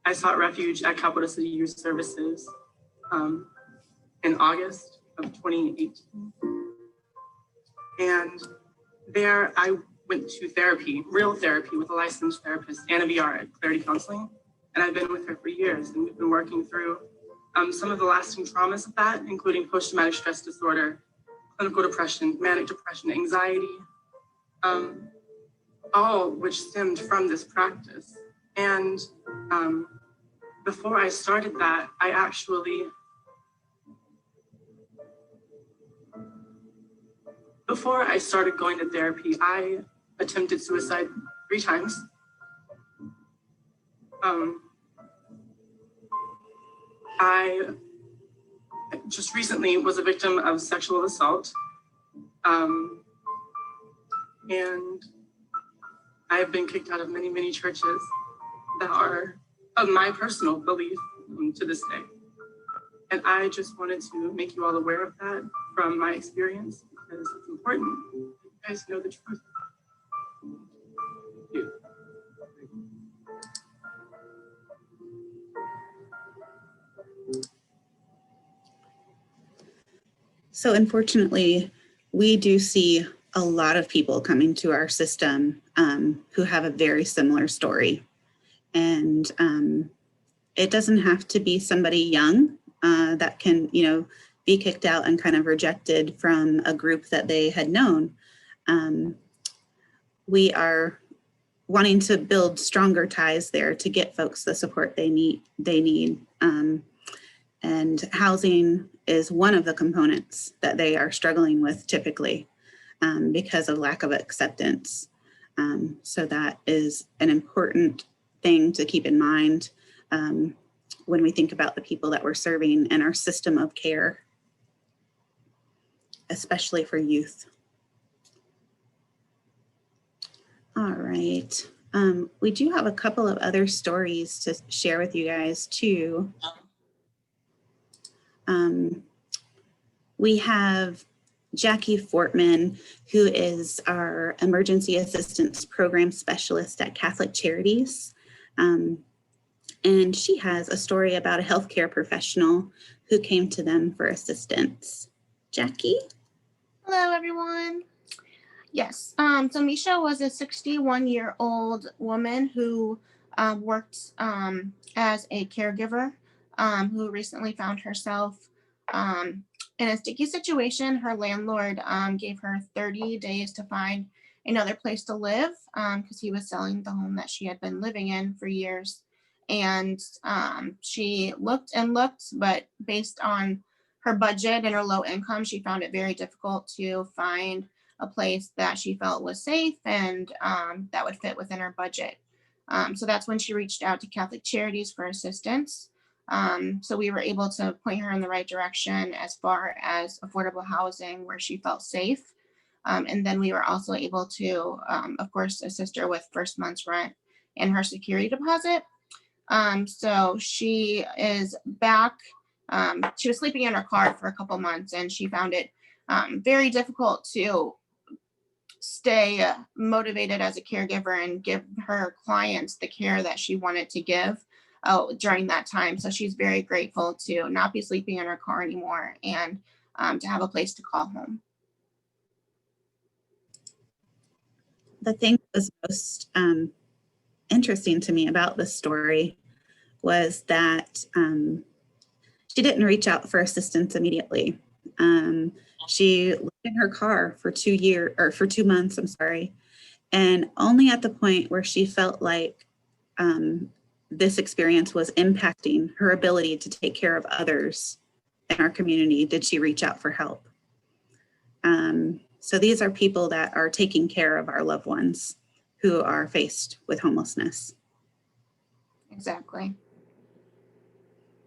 I sought refuge at Capital City Youth Services in August of 2018. And there I went to therapy, real therapy with a licensed therapist, Anna VR at Clarity Counseling. And I've been with her for years and we've been working through some of the lasting traumas of that, including post-traumatic stress disorder, clinical depression, manic depression, anxiety, all which stemmed from this practice. And before I started that, before I started going to therapy, I attempted suicide 3 times. I just recently was a victim of sexual assault. And I have been kicked out of many, many churches that are of my personal belief to this day. And I just wanted to make you all aware of that from my experience because it's important you guys know the truth. Thank you. So unfortunately, we do see a lot of people coming to our system who have a very similar story. And it doesn't have to be somebody young that can, be kicked out and kind of rejected from a group that they had known. We are wanting to build stronger ties there to get folks the support they need. And housing is one of the components that they are struggling with typically because of lack of acceptance. So that is an important thing to keep in mind when we think about the people that we're serving in our system of care, especially for youth. All right. We do have a couple of other stories to share with you guys too. We have Jackie Fortman, who is our Emergency Assistance Program Specialist at Catholic Charities. And she has a story about a healthcare professional who came to them for assistance. Jackie? Hello, everyone. Yes, so Misha was a 61-year-old woman who worked as a caregiver who recently found herself in a sticky situation. Her landlord gave her 30 days to find another place to live because he was selling the home that she had been living in for years. And she looked and looked, but based on her budget and her low income, she found it very difficult to find a place that she felt was safe and that would fit within her budget. So that's when she reached out to Catholic Charities for assistance. So we were able to point her in the right direction as far as affordable housing where she felt safe. And then we were also able to, of course, assist her with first month's rent and her security deposit. So she is back. She was sleeping in her car for a couple months and she found it very difficult to stay motivated as a caregiver and give her clients the care that she wanted to give during that time. So she's very grateful to not be sleeping in her car anymore and to have a place to call home. The thing that was most interesting to me about this story was that she didn't reach out for assistance immediately. She lived in her car for 2 months, I'm sorry. And only at the point where she felt like this experience was impacting her ability to take care of others in our community did she reach out for help. So these are people that are taking care of our loved ones who are faced with homelessness. Exactly.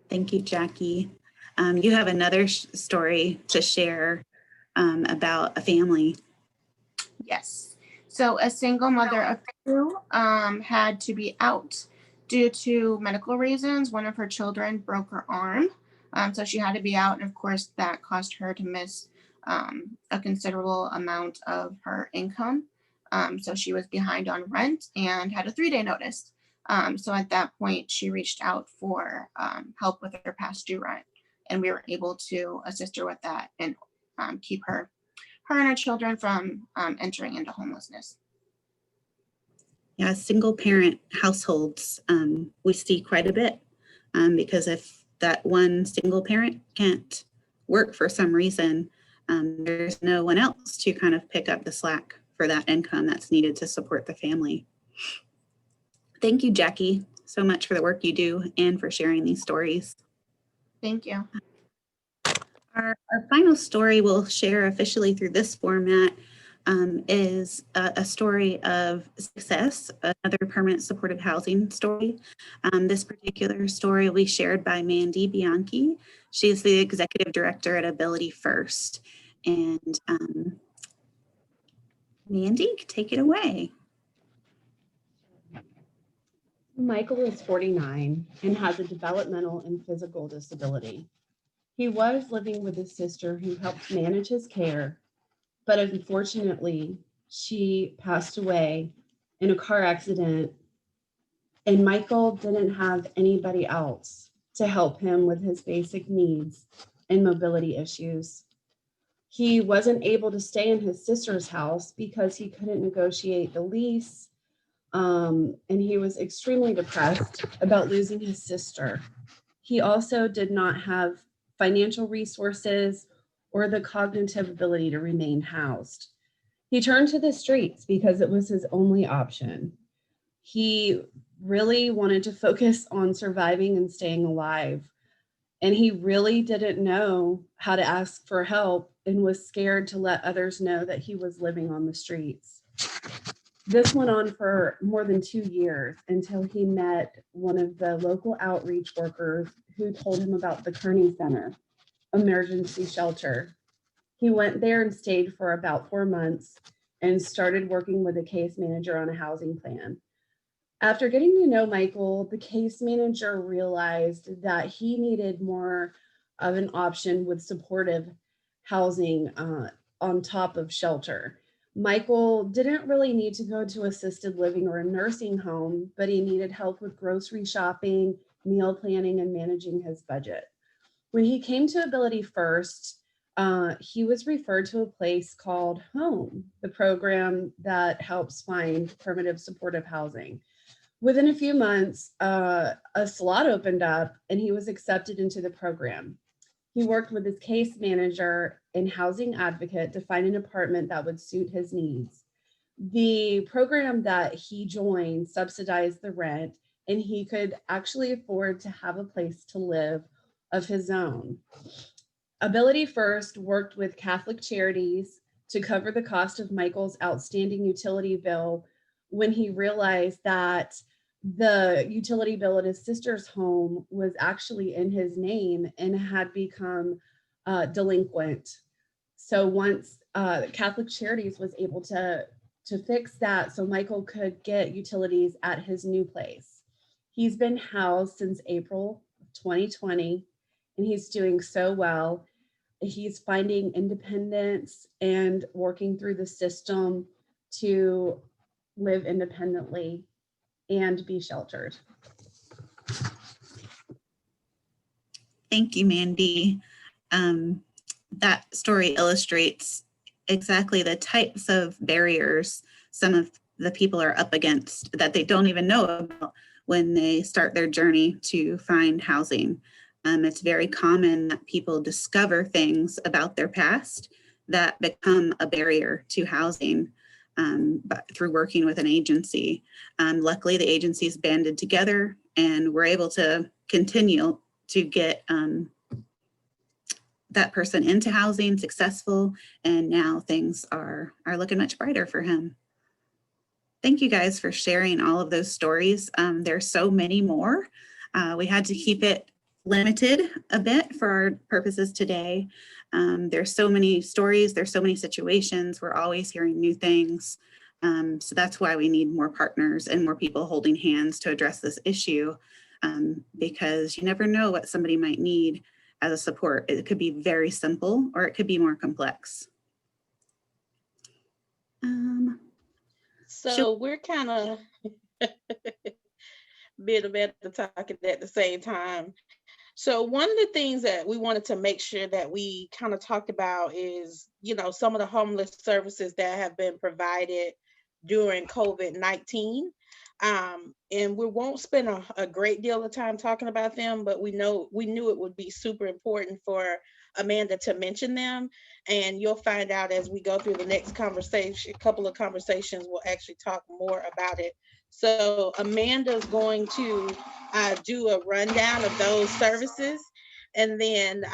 Thank you, Jackie. You have another story to share about a family. Yes. So a single mother of two had to be out due to medical reasons. One of her children broke her arm. So she had to be out. And of course, that caused her to miss a considerable amount of her income. So she was behind on rent and had a 3-day notice. So at that point, she reached out for help with her past due rent. And we were able to assist her with that and keep her and her children from entering into homelessness. Yeah, single parent households, we see quite a bit because if that one single parent can't work for some reason, there's no one else to kind of pick up the slack for that income that's needed to support the family. Thank you, Jackie, so much for the work you do and for sharing these stories. Thank you. Our final story we'll share officially through this format is a story of success, another permanent supportive housing story. This particular story will be shared by Mandy Bianchi. She is the executive director at Ability First. And Mandy, take it away. Michael is 49 and has a developmental and physical disability. He was living with his sister who helped manage his care, but unfortunately, she passed away in a car accident, and Michael didn't have anybody else to help him with his basic needs and mobility issues. He wasn't able to stay in his sister's house because he couldn't negotiate the lease, and he was extremely depressed about losing his sister. He also did not have financial resources or the cognitive ability to remain housed. He turned to the streets because it was his only option. He really wanted to focus on surviving and staying alive. And he really didn't know how to ask for help and was scared to let others know that he was living on the streets. This went on for more than 2 years until he met one of the local outreach workers who told him about the Kearney Center emergency shelter. He went there and stayed for about 4 months and started working with a case manager on a housing plan. After getting to know Michael, the case manager realized that he needed more of an option with supportive housing on top of shelter. Michael didn't really need to go to assisted living or a nursing home, but he needed help with grocery shopping, meal planning, and managing his budget. When he came to Ability First, he was referred to a place called Home, the program that helps find permanent supportive housing. Within a few months, a slot opened up and he was accepted into the program. He worked with his case manager and housing advocate to find an apartment that would suit his needs. The program that he joined subsidized the rent, and he could actually afford to have a place to live of his own. Ability First worked with Catholic Charities to cover the cost of Michael's outstanding utility bill when he realized that the utility bill at his sister's home was actually in his name and had become delinquent. So once Catholic Charities was able to fix that, so Michael could get utilities at his new place. He's been housed since April of 2020, and he's doing so well. He's finding independence and working through the system to live independently and be sheltered. Thank you, Mandy. That story illustrates exactly the types of barriers some of the people are up against that they don't even know about when they start their journey to find housing. It's very common that people discover things about their past that become a barrier to housing but through working with an agency. Luckily, the agencies banded together and we're able to continue to get that person into housing, successful, and now things are looking much brighter for him. Thank you guys for sharing all of those stories. There's so many more. We had to keep it limited a bit for our purposes today. There's so many stories, there's so many situations, we're always hearing new things. So that's why we need more partners and more people holding hands to address this issue, because you never know what somebody might need as a support. It could be very simple or it could be more complex. So we're kind of bit about the talking at the same time. So one of the things that we wanted to make sure that we kind of talked about is, you know, some of the homeless services that have been provided during COVID-19. And we won't spend a great deal of time talking about them, but we knew it would be super important for Amanda to mention them. And you'll find out as we go through the next conversation, a couple of conversations, we'll actually talk more about it. So Amanda's going to do a rundown of those services. And then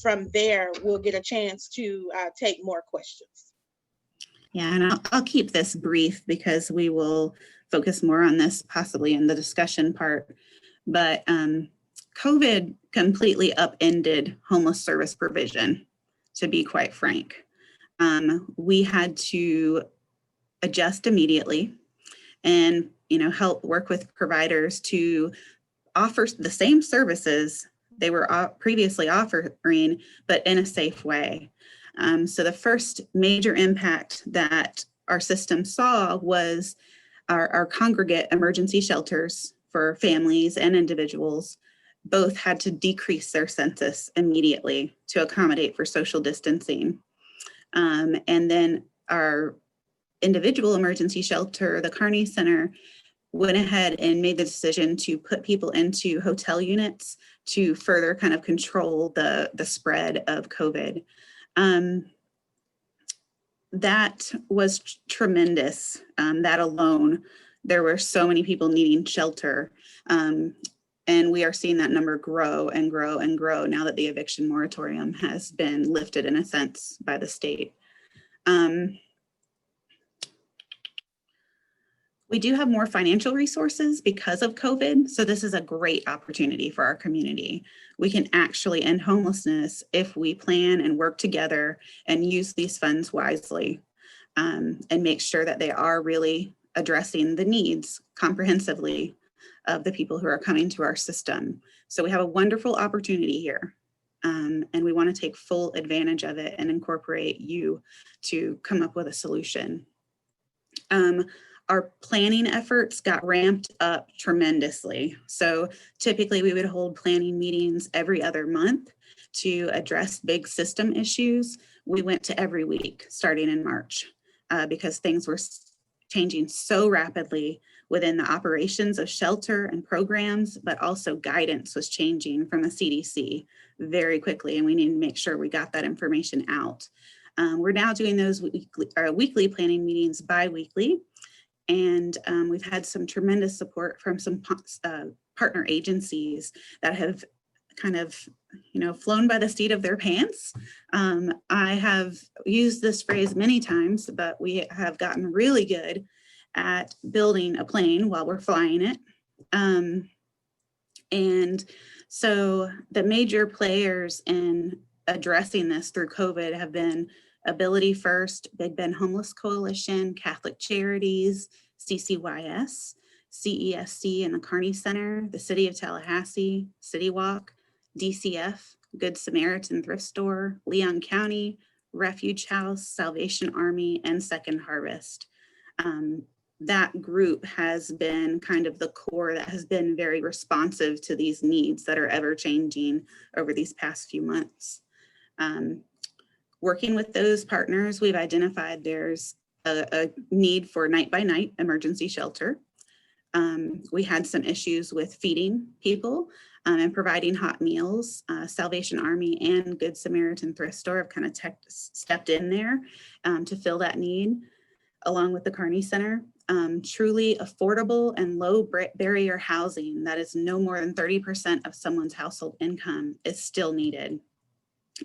from there, we'll get a chance to take more questions. Yeah, and I'll keep this brief because we will focus more on this possibly in the discussion part. But COVID completely upended homeless service provision, to be quite frank. We had to adjust immediately and help work with providers to offer the same services they were previously offering, but in a safe way. So the first major impact that our system saw was our congregate emergency shelters for families and individuals both had to decrease their census immediately to accommodate for social distancing. And then our individual emergency shelter, the Carney Center, went ahead and made the decision to put people into hotel units to further kind of control the spread of COVID. That was tremendous. That alone, there were so many people needing shelter. And we are seeing that number grow and grow and grow now that the eviction moratorium has been lifted in a sense by the state. We do have more financial resources because of COVID. So this is a great opportunity for our community. We can actually end homelessness if we plan and work together and use these funds wisely, and make sure that they are really addressing the needs comprehensively of the people who are coming to our system. So we have a wonderful opportunity here. And we want to take full advantage of it and incorporate you to come up with a solution. Our planning efforts got ramped up tremendously. So typically we would hold planning meetings every other month to address big system issues. We went to every week starting in March because things were changing so rapidly within the operations of shelter and programs, but also guidance was changing from the CDC very quickly, and we need to make sure we got that information out. We're now doing those weekly planning meetings bi-weekly, and we've had some tremendous support from some partner agencies that have kind of, flown by the seat of their pants. I have used this phrase many times, but we have gotten really good at building a plane while we're flying it. And so the major players in addressing this through COVID have been Ability First, Big Bend Homeless Coalition, Catholic Charities, CCYS, CESC and the Kearney Center, the City of Tallahassee, City Walk, DCF, Good Samaritan Thrift Store, Leon County, Refuge House, Salvation Army, and Second Harvest. That group has been kind of the core that has been very responsive to these needs that are ever changing over these past few months. Working with those partners, we've identified there's a need for night-by-night emergency shelter. We had some issues with feeding people and providing hot meals. Salvation Army and Good Samaritan Thrift Store have kind of stepped in there to fill that need, along with the Kearney Center. Truly affordable and low barrier housing that is no more than 30% of someone's household income is still needed.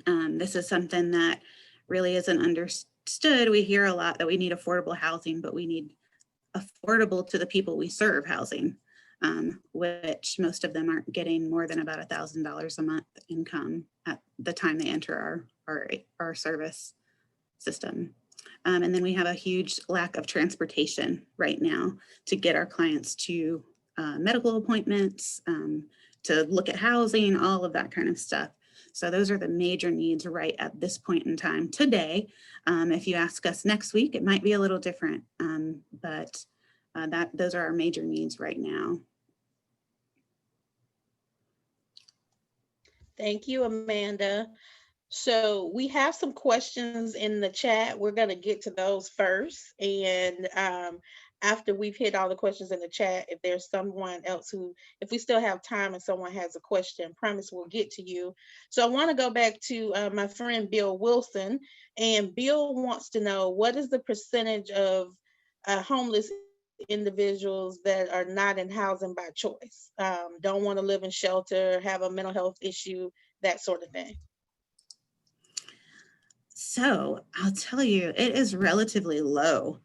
This is something that really isn't understood. We hear a lot that we need affordable housing, but we need affordable to the people we serve housing, which most of them aren't getting more than about $1,000 a month income at the time they enter our service system. And then we have a huge lack of transportation right now to get our clients to medical appointments, to look at housing, all of that kind of stuff. So those are the major needs right at this point in time today. If you ask us next week, it might be a little different, but those are our major needs right now. Thank you, Amanda. So we have some questions in the chat. We're going to get to those first. And after we've hit all the questions in the chat, if there's someone else if we still have time and someone has a question, promise we'll get to you. So I want to go back to my friend Bill Wilson. And Bill wants to know, what is the percentage of homeless individuals that are not in housing by choice, don't want to live in shelter, have a mental health issue, that sort of thing? So I'll tell you, it is relatively low.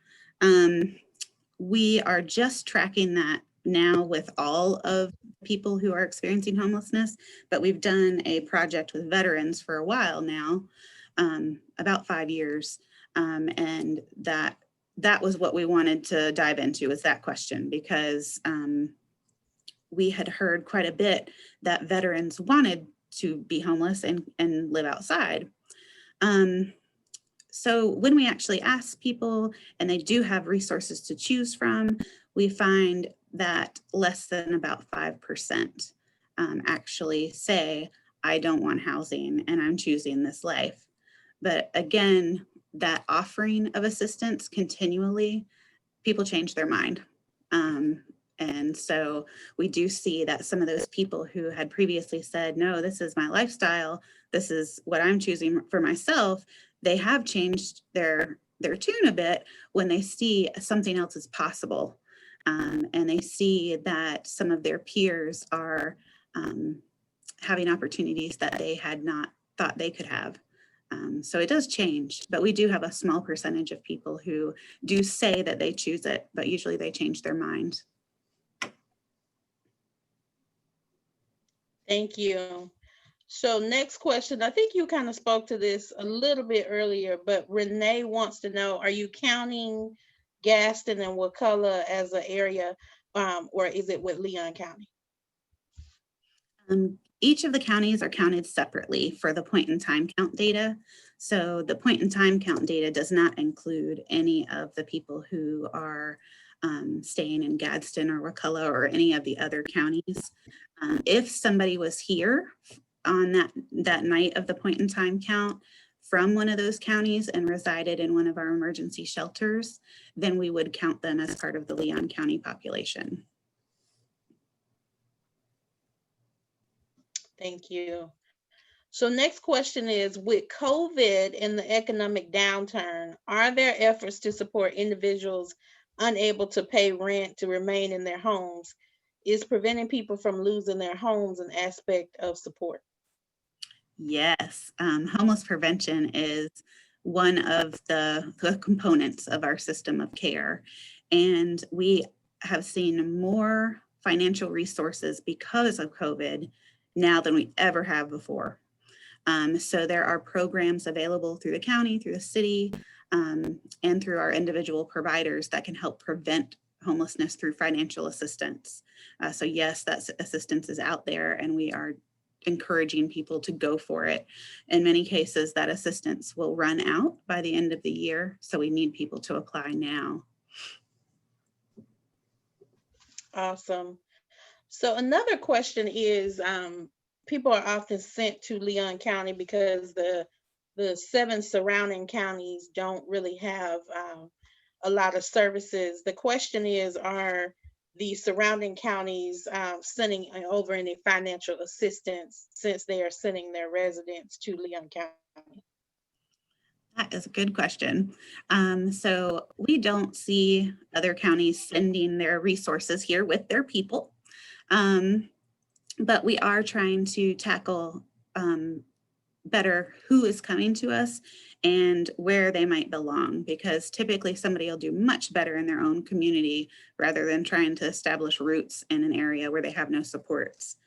We are just tracking that now with all of people who are experiencing homelessness, but we've done a project with veterans for a while now, about 5 years. And that was what we wanted to dive into, is that question, because we had heard quite a bit that veterans wanted to be homeless and live outside. So when we actually ask people and they do have resources to choose from, we find that less than about 5% actually say, I don't want housing and I'm choosing this life. But again, that offering of assistance continually, people change their mind. And so we do see that some of those people who had previously said, no, this is my lifestyle, this is what I'm choosing for myself, they have changed their tune a bit when they see something else is possible. And they see that some of their peers are having opportunities that they had not thought they could have. So it does change, but we do have a small percentage of people who do say that they choose it, but usually they change their mind. Thank you. So next question, I think you kind of spoke to this a little bit earlier, but Renee wants to know, are you counting Gaston and Wakulla as an area, or is it with Leon County? Each of the counties are counted separately for the point in time count data. So the point in time count data does not include any of the people who are staying in Gadsden or Wakulla or any of the other counties. If somebody was here on that night of the point in time count from one of those counties and resided in one of our emergency shelters, then we would count them as part of the Leon County population. Thank you. So next question is, with COVID and the economic downturn, are there efforts to support individuals unable to pay rent to remain in their homes? Is preventing people from losing their homes an aspect of support? Yes, homeless prevention is one of the components of our system of care. And we have seen more financial resources because of COVID now than we ever have before. So there are programs available through the county, through the city, and through our individual providers that can help prevent homelessness through financial assistance. So yes, that assistance is out there, and we are encouraging people to go for it. In many cases, that assistance will run out by the end of the year, so we need people to apply now. Awesome. So another question is, people are often sent to Leon County because the 7 surrounding counties don't really have a lot of services. The question is, are the surrounding counties sending over any financial assistance since they are sending their residents to Leon County? That is a good question. So we don't see other counties sending their resources here with their people. But we are trying to tackle better who is coming to us and where they might belong, because typically somebody will do much better in their own community rather than trying to establish roots in an area where they have no supports.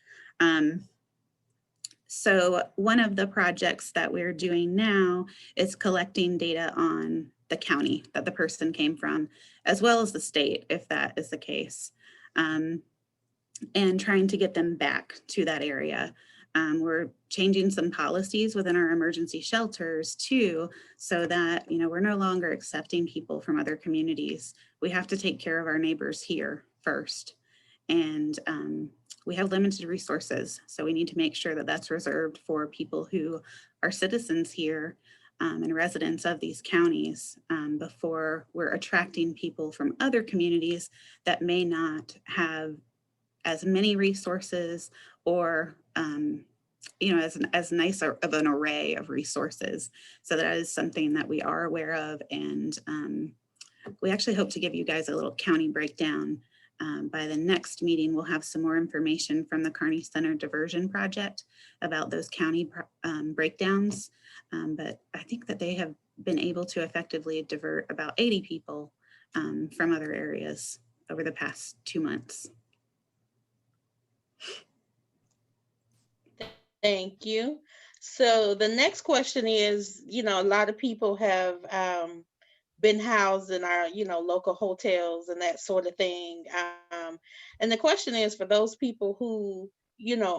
So one of the projects that we're doing now is collecting data on the county that the person came from, as well as the state, if that is the case. And trying to get them back to that area. We're changing some policies within our emergency shelters too, so that we're no longer accepting people from other communities. We have to take care of our neighbors here first. And we have limited resources, so we need to make sure that that's reserved for people who are citizens here and residents of these counties before we're attracting people from other communities that may not have as many resources or as nice of an array of resources. So that is something that we are aware of, and we actually hope to give you guys a little county breakdown. By the next meeting, we'll have some more information from the Kearney Center Diversion Project about those county breakdowns. But I think that they have been able to effectively divert about 80 people from other areas over the past 2 months. Thank you. So the next question is, a lot of people have been housed in our, local hotels and that sort of thing. And the question is, for those people who,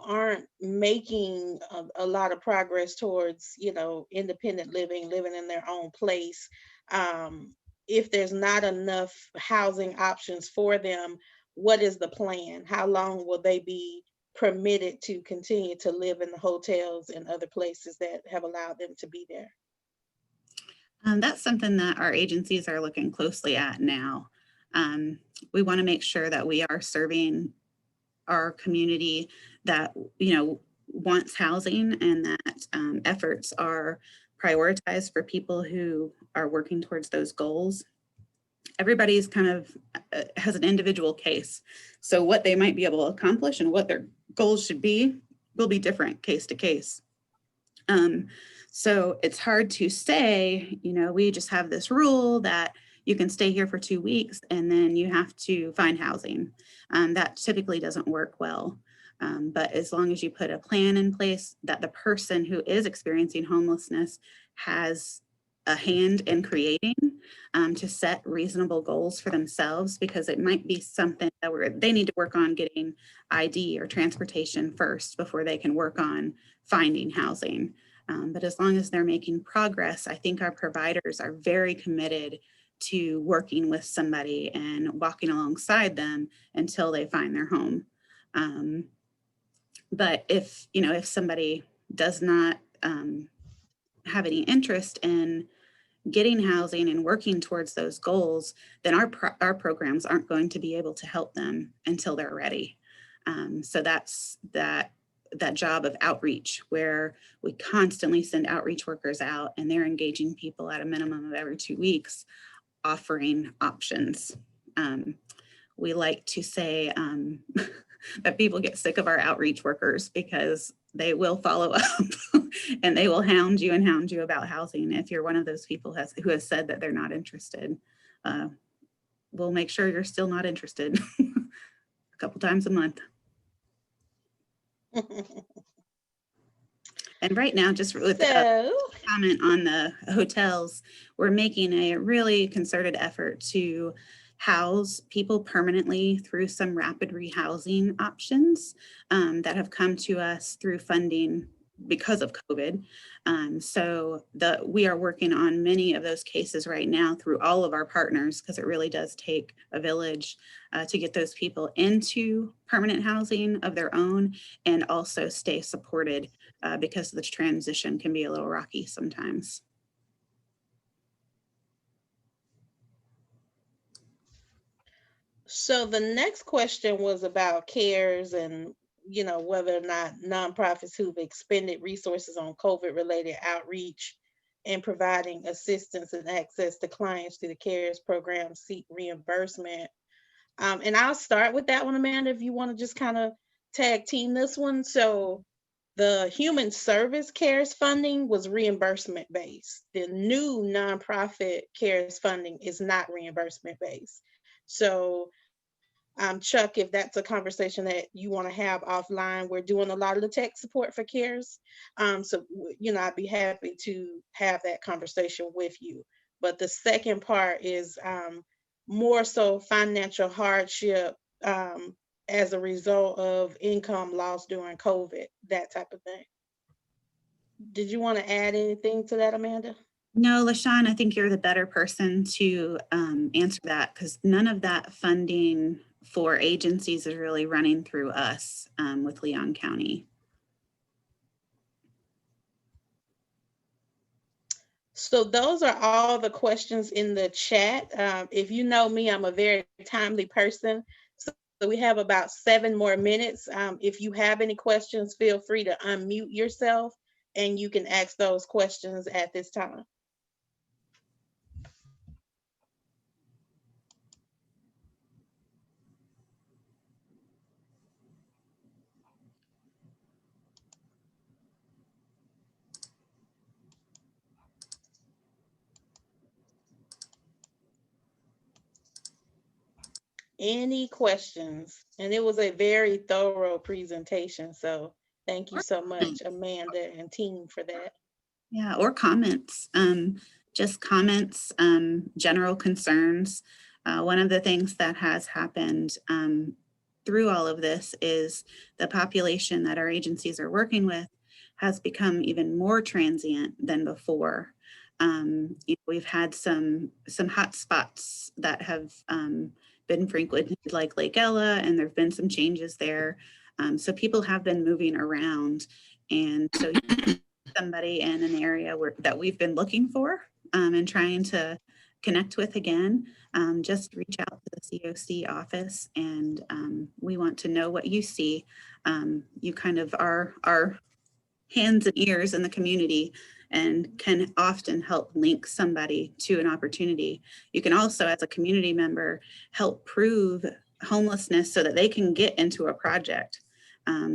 aren't making a lot of progress towards, independent living in their own place, if there's not enough housing options for them, what is the plan? How long will they be permitted to continue to live in the hotels and other places that have allowed them to be there? That's something that our agencies are looking closely at now. We want to make sure that we are serving our community that wants housing, and that efforts are prioritized for people who are working towards those goals. Everybody's kind of has an individual case, so what they might be able to accomplish and what their goals should be will be different case to case. So it's hard to say, we just have this rule that you can stay here for 2 weeks and then you have to find housing. That typically doesn't work well. But as long as you put a plan in place that the person who is experiencing homelessness has a hand in creating, to set reasonable goals for themselves, because it might be something that they need to work on getting ID or transportation first before they can work on finding housing. But as long as they're making progress, I think our providers are very committed to working with somebody and walking alongside them until they find their home. But if somebody does not have any interest in getting housing and working towards those goals, then our programs aren't going to be able to help them until they're ready. So that's that job of outreach, where we constantly send outreach workers out, and they're engaging people at a minimum of every 2 weeks, offering options. We like to say that people get sick of our outreach workers because they will follow up and they will hound you about housing. If you're one of those people who has said that they're not interested, we'll make sure you're still not interested a couple times a month. And right now, just with comment on the hotels, we're making a really concerted effort to house people permanently through some rapid rehousing options that have come to us through funding because of COVID. So we are working on many of those cases right now through all of our partners, because it really does take a village to get those people into permanent housing of their own and also stay supported, because the transition can be a little rocky sometimes. So the next question was about CARES and, whether or not nonprofits who've expended resources on COVID-related outreach and providing assistance and access to clients through the CARES program seek reimbursement. And I'll start with that one, Amanda, if you want to just kind of tag team this one. So the Human Service CARES funding was reimbursement based. The new nonprofit CARES funding is not reimbursement based. So Chuck, if that's a conversation that you want to have offline, we're doing a lot of the tech support for CARES. So, I'd be happy to have that conversation with you. But the second part is more so financial hardship as a result of income loss during COVID, that type of thing. Did you want to add anything to that, Amanda? No, LaShawn, I think you're the better person to answer that, because none of that funding for agencies is really running through us with Leon County. So those are all the questions in the chat. If you know me, I'm a very timely person. So we have about 7 more minutes. If you have any questions, feel free to unmute yourself and you can ask those questions at this time. Any questions? And it was a very thorough presentation. So thank you so much, Amanda and team, for that. Yeah, or comments, just comments, general concerns. One of the things that has happened through all of this is the population that our agencies are working with has become even more transient than before. We've had some hot spots that have been frequented, like Lake Ella, and there've been some changes there. So people have been moving around, and so somebody in an area that we've been looking for and trying to connect with again, just reach out to the COC office, and we want to know what you see. You kind of are our hands and ears in the community and can often help link somebody to an opportunity. You can also, as a community member, help prove homelessness so that they can get into a project.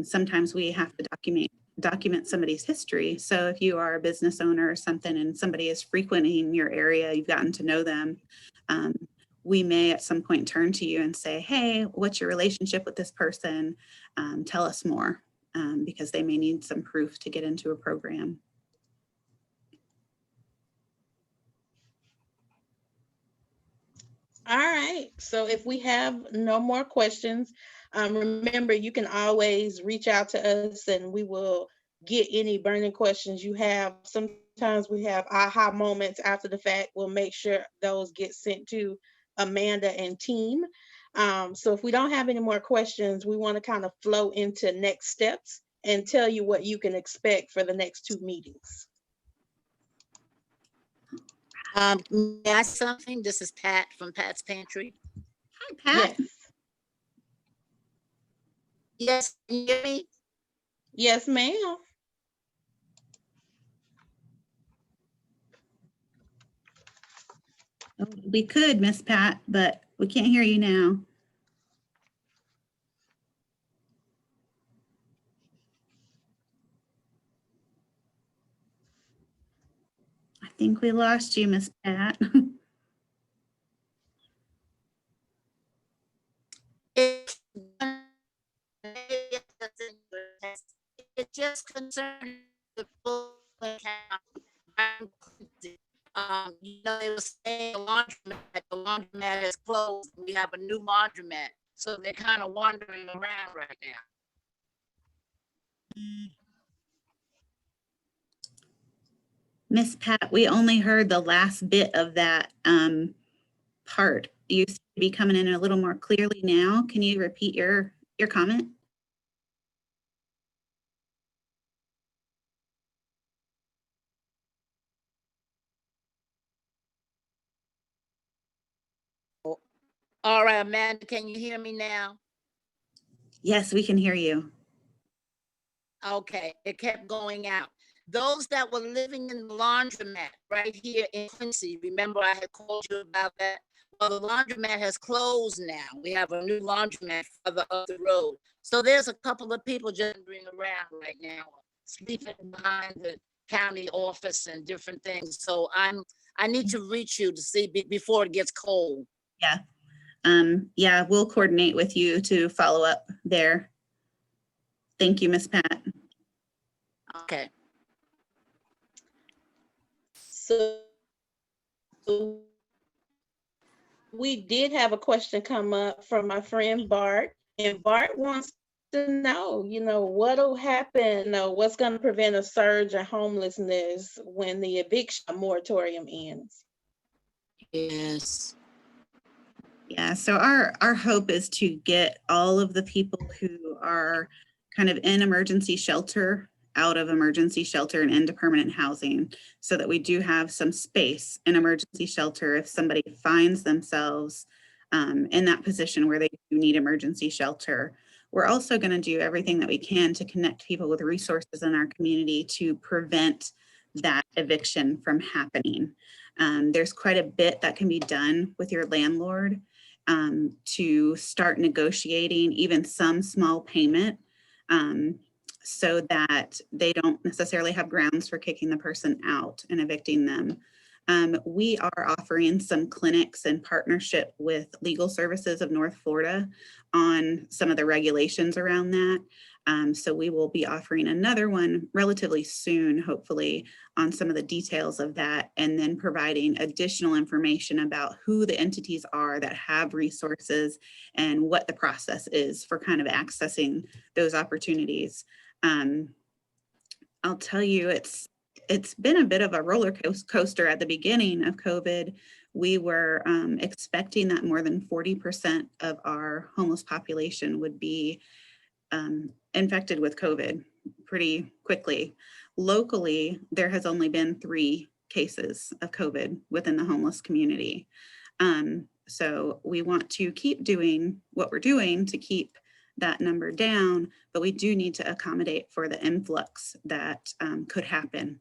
Sometimes we have to document somebody's history. So if you are a business owner or something and somebody is frequenting your area, you've gotten to know them, we may at some point turn to you and say, hey, what's your relationship with this person? Tell us more, because they may need some proof to get into a program. All right. So if we have no more questions, remember you can always reach out to us and we will get any burning questions you have. Sometimes we have aha moments after the fact. We'll make sure those get sent to Amanda and team. So if we don't have any more questions, we want to kind of flow into next steps and tell you what you can expect for the next 2 meetings. May I say something? This is Pat from Pat's Pantry. Hi, Pat. Yes. Yes, can you hear me? Yes, ma'am. We could, Miss Pat, but we can't hear you now. I think we lost you, Miss Pat. It's it just concerns the full account. They were saying the laundromat is closed. We have a new laundromat. So they're kind of wandering around right now. Miss Pat, we only heard the last bit of that part. You seem to be coming in a little more clearly now. Can you repeat your comment? All right, Amanda, can you hear me now? Yes, we can hear you. Okay, it kept going out. Those that were living in the laundromat right here in Quincy, remember I had called you about that? Well, the laundromat has closed now. We have a new laundromat further up the road. So there's a couple of people just wandering around right now, sleeping behind the county office and different things. So I need to reach you to see before it gets cold. Yeah. Yeah, we'll coordinate with you to follow up there. Thank you, Miss Pat. Okay. So we did have a question come up from my friend Bart, and Bart wants to know, what'll happen, what's going to prevent a surge in homelessness when the eviction moratorium ends? Yes. Yeah, so our hope is to get all of the people who are kind of in emergency shelter out of emergency shelter and into permanent housing, so that we do have some space in emergency shelter if somebody finds themselves in that position where they do need emergency shelter. We're also going to do everything that we can to connect people with resources in our community to prevent that eviction from happening. There's quite a bit that can be done with your landlord to start negotiating even some small payment so that they don't necessarily have grounds for kicking the person out and evicting them. We are offering some clinics in partnership with Legal Services of North Florida on some of the regulations around that. So we will be offering another one relatively soon, hopefully, on some of the details of that, and then providing additional information about who the entities are that have resources and what the process is for kind of accessing those opportunities. I'll tell you, it's been a bit of a roller coaster at the beginning of COVID. We were expecting that more than 40% of our homeless population would be infected with COVID pretty quickly. Locally, there has only been 3 cases of COVID within the homeless community. So we want to keep doing what we're doing to keep that number down, but we do need to accommodate for the influx that could happen.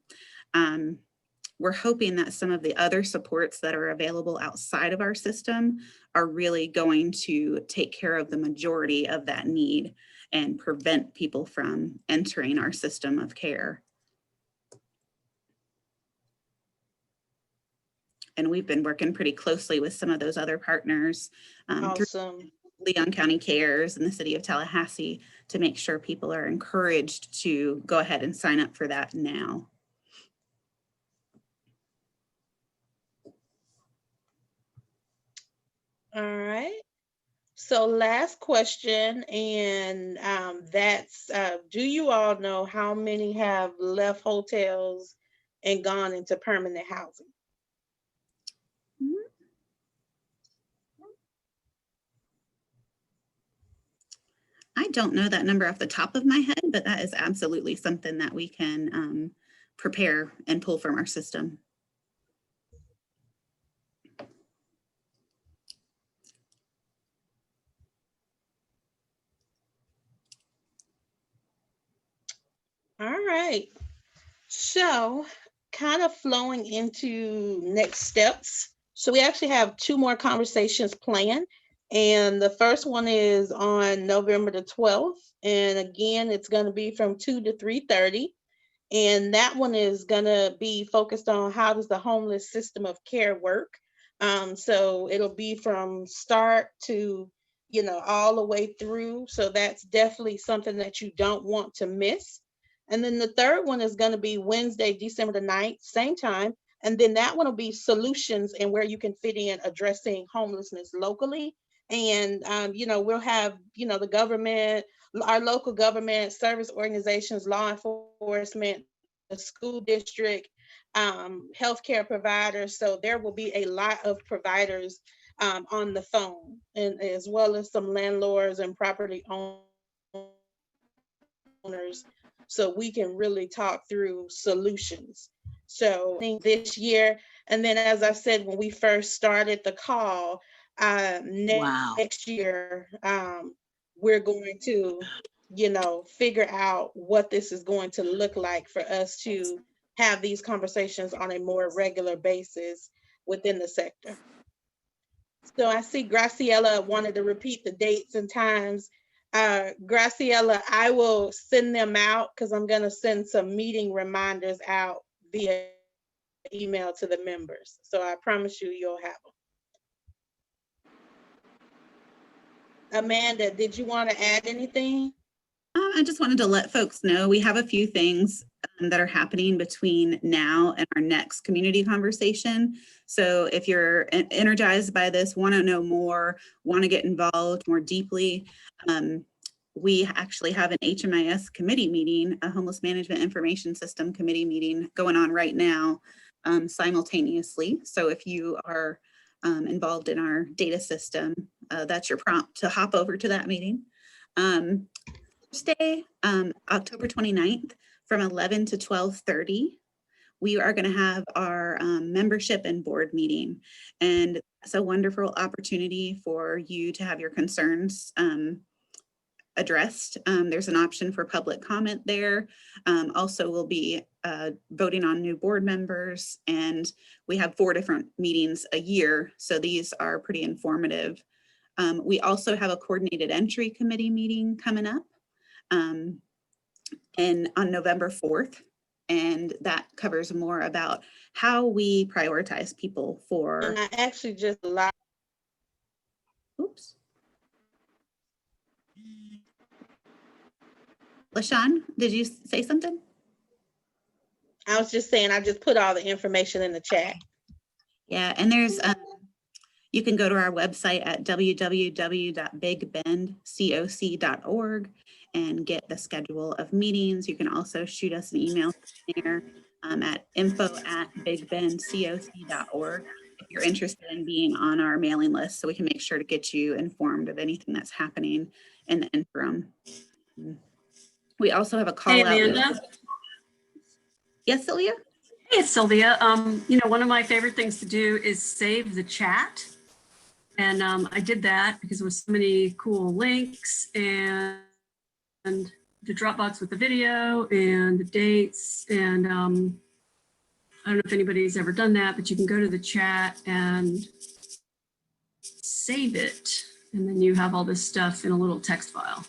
We're hoping that some of the other supports that are available outside of our system are really going to take care of the majority of that need and prevent people from entering our system of care. And we've been working pretty closely with some of those other partners through Leon County Cares and the city of Tallahassee to make sure people are encouraged to go ahead and sign up for that now. All right. So last question, and that's, do you all know how many have left hotels and gone into permanent housing? I don't know that number off the top of my head, but that is absolutely something that we can prepare and pull from our system. All right. So kind of flowing into next steps. So we actually have 2 more conversations planned. And the first one is on November the 12th. And again, it's going to be from 2 to 3:30. And that one is going to be focused on how does the homeless system of care work. So it'll be from start to, all the way through. So that's definitely something that you don't want to miss. And then the third one is going to be Wednesday, December the 9th, same time. And then that one will be solutions and where you can fit in addressing homelessness locally. And, we'll have, the government, our local government, service organizations, law enforcement, the school district, healthcare providers. So there will be a lot of providers on the phone, and as well as some landlords and property owners, so we can really talk through solutions. So I think this year, and then as I said when we first started the call, next year, we're going to, figure out what this is going to look like for us to have these conversations on a more regular basis within the sector. So I see Graciela wanted to repeat the dates and times. Graciela, I will send them out because I'm going to send some meeting reminders out via email to the members. So I promise you'll have them. Amanda, did you want to add anything? I just wanted to let folks know we have a few things that are happening between now and our next community conversation. So if you're energized by this, want to know more, want to get involved more deeply, we actually have an HMIS committee meeting, a Homeless Management Information System committee meeting going on right now simultaneously. So if you are involved in our data system, that's your prompt to hop over to that meeting. Thursday, October 29th from 11 to 12:30, we are going to have our membership and board meeting. And it's a wonderful opportunity for you to have your concerns addressed. There's an option for public comment there. Also, we'll be voting on new board members, and we have 4 different meetings a year. So these are pretty informative. We also have a coordinated entry committee meeting coming up and on November 4th. And that covers more about how we prioritize people for. And I actually just allowed. Oops. LaShawn, did you say something? I was just saying, I just put all the information in the chat. Yeah, and there's, you can go to our website at www.bigbendcoc.org and get the schedule of meetings. You can also shoot us an email there at info@bigbendcoc.org if you're interested in being on our mailing list, so we can make sure to get you informed of anything that's happening in the interim. We also have a call out. Amanda. Yes, Sylvia? Hey, it's Sylvia. One of my favorite things to do is save the chat. And I did that because there was so many cool links and the Dropbox with the video and the dates. And I don't know if anybody's ever done that, but you can go to the chat and save it. And then you have all this stuff in a little text file.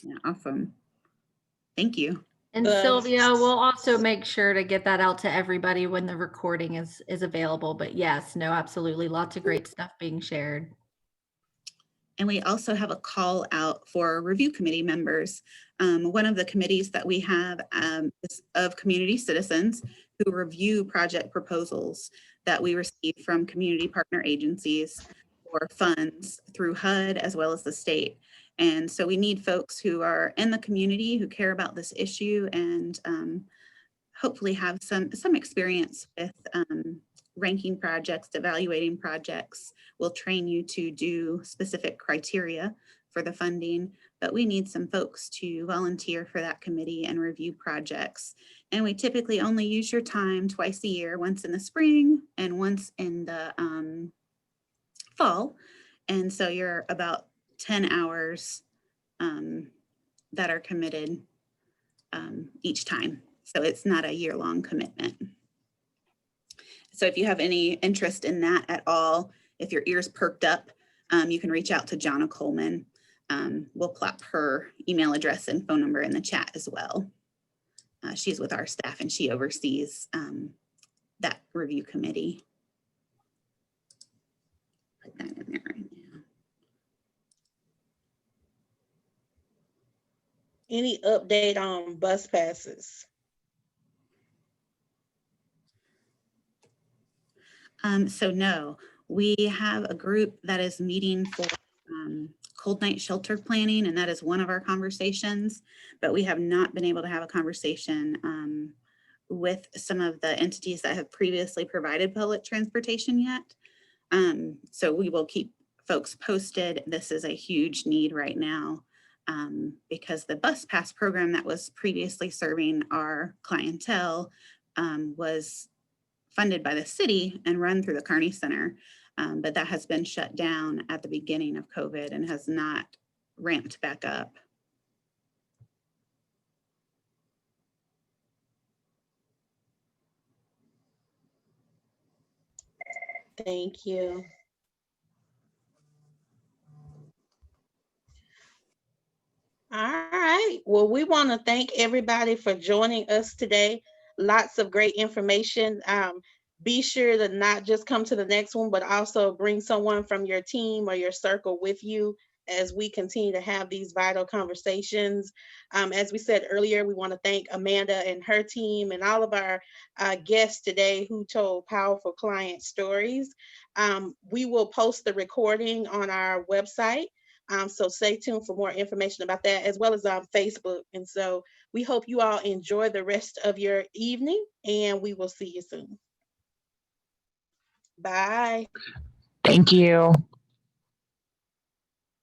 Yeah, awesome. Thank you. And Sylvia, we'll also make sure to get that out to everybody when the recording is available. But yes, no, absolutely. Lots of great stuff being shared. And we also have a call out for review committee members. One of the committees that we have is of community citizens who review project proposals that we receive from community partner agencies for funds through HUD as well as the state. And so we need folks who are in the community who care about this issue and hopefully have some experience with ranking projects, evaluating projects. We'll train you to do specific criteria for the funding, but we need some folks to volunteer for that committee and review projects. And we typically only use your time twice a year, once in the spring and once in the fall. And so you're about 10 hours that are committed each time. So it's not a year-long commitment. So if you have any interest in that at all, if your ears perked up, you can reach out to Jonna Coleman. We'll plop her email address and phone number in the chat as well. She's with our staff and she oversees that review committee. Put that in there right now. Any update on bus passes? So no, we have a group that is meeting for cold night shelter planning, and that is one of our conversations, but we have not been able to have a conversation with some of the entities that have previously provided public transportation yet. So we will keep folks posted. This is a huge need right now because the bus pass program that was previously serving our clientele was funded by the city and run through the Kearney Center, but that has been shut down at the beginning of COVID and has not ramped back up. Thank you. All right. Well, we want to thank everybody for joining us today. Lots of great information. Be sure to not just come to the next one, but also bring someone from your team or your circle with you as we continue to have these vital conversations. As we said earlier, we want to thank Amanda and her team and all of our guests today who told powerful client stories. We will post the recording on our website. So stay tuned for more information about that, as well as on Facebook. And so we hope you all enjoy the rest of your evening, and we will see you soon. Bye. Thank you.